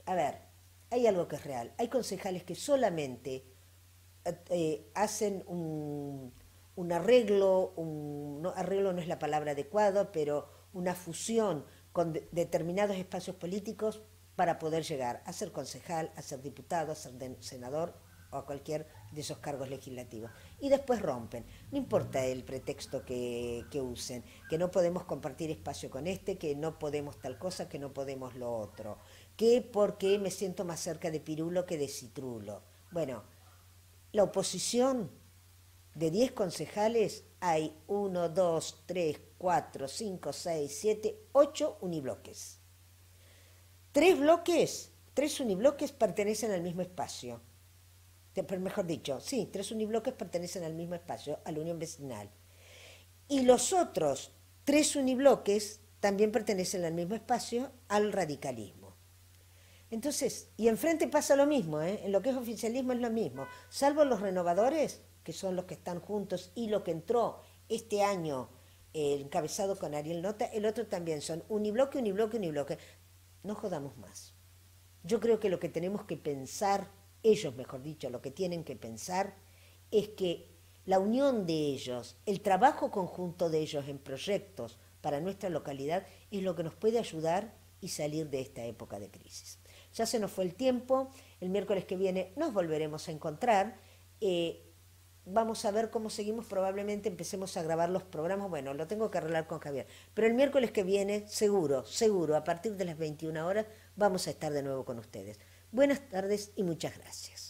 A: A ver, hay algo que es real. Hay concejales que solamente hacen un arreglo, arreglo no es la palabra adecuada, pero una fusión con determinados espacios políticos para poder llegar a ser concejal, a ser diputado, a ser senador o a cualquier de esos cargos legislativos. Y después rompen. No importa el pretexto que usen, que no podemos compartir espacio con este, que no podemos tal cosa, que no podemos lo otro, que porque me siento más cerca de Pirulo que de Citrulo. Bueno, la oposición de 10 concejales hay 1, 2, 3, 4, 5, 6, 7, 8 unibloques. 3 bloques, 3 unibloques pertenecen al mismo espacio. Mejor dicho, sí, 3 unibloques pertenecen al mismo espacio, a la Unión Vecinal. Y los otros 3 unibloques también pertenecen al mismo espacio, al radicalismo. Entonces, y enfrente pasa lo mismo, en lo que es oficialismo es lo mismo, salvo los renovadores, que son los que están juntos, y lo que entró este año encabezado con Ariel Nota, el otro también son unibloque, unibloque, unibloque. No jodamos más. Yo creo que lo que tenemos que pensar, ellos mejor dicho, lo que tienen que pensar es que la unión de ellos, el trabajo conjunto de ellos en proyectos para nuestra localidad es lo que nos puede ayudar y salir de esta época de crisis. Ya se nos fue el tiempo, el miércoles que viene nos volveremos a encontrar. Vamos a ver cómo seguimos, probablemente empecemos a grabar los programas, bueno, lo tengo que arreglar con Javier, pero el miércoles que viene, seguro, a partir de las 21 horas, vamos a estar de nuevo con ustedes. Buenas tardes y muchas gracias.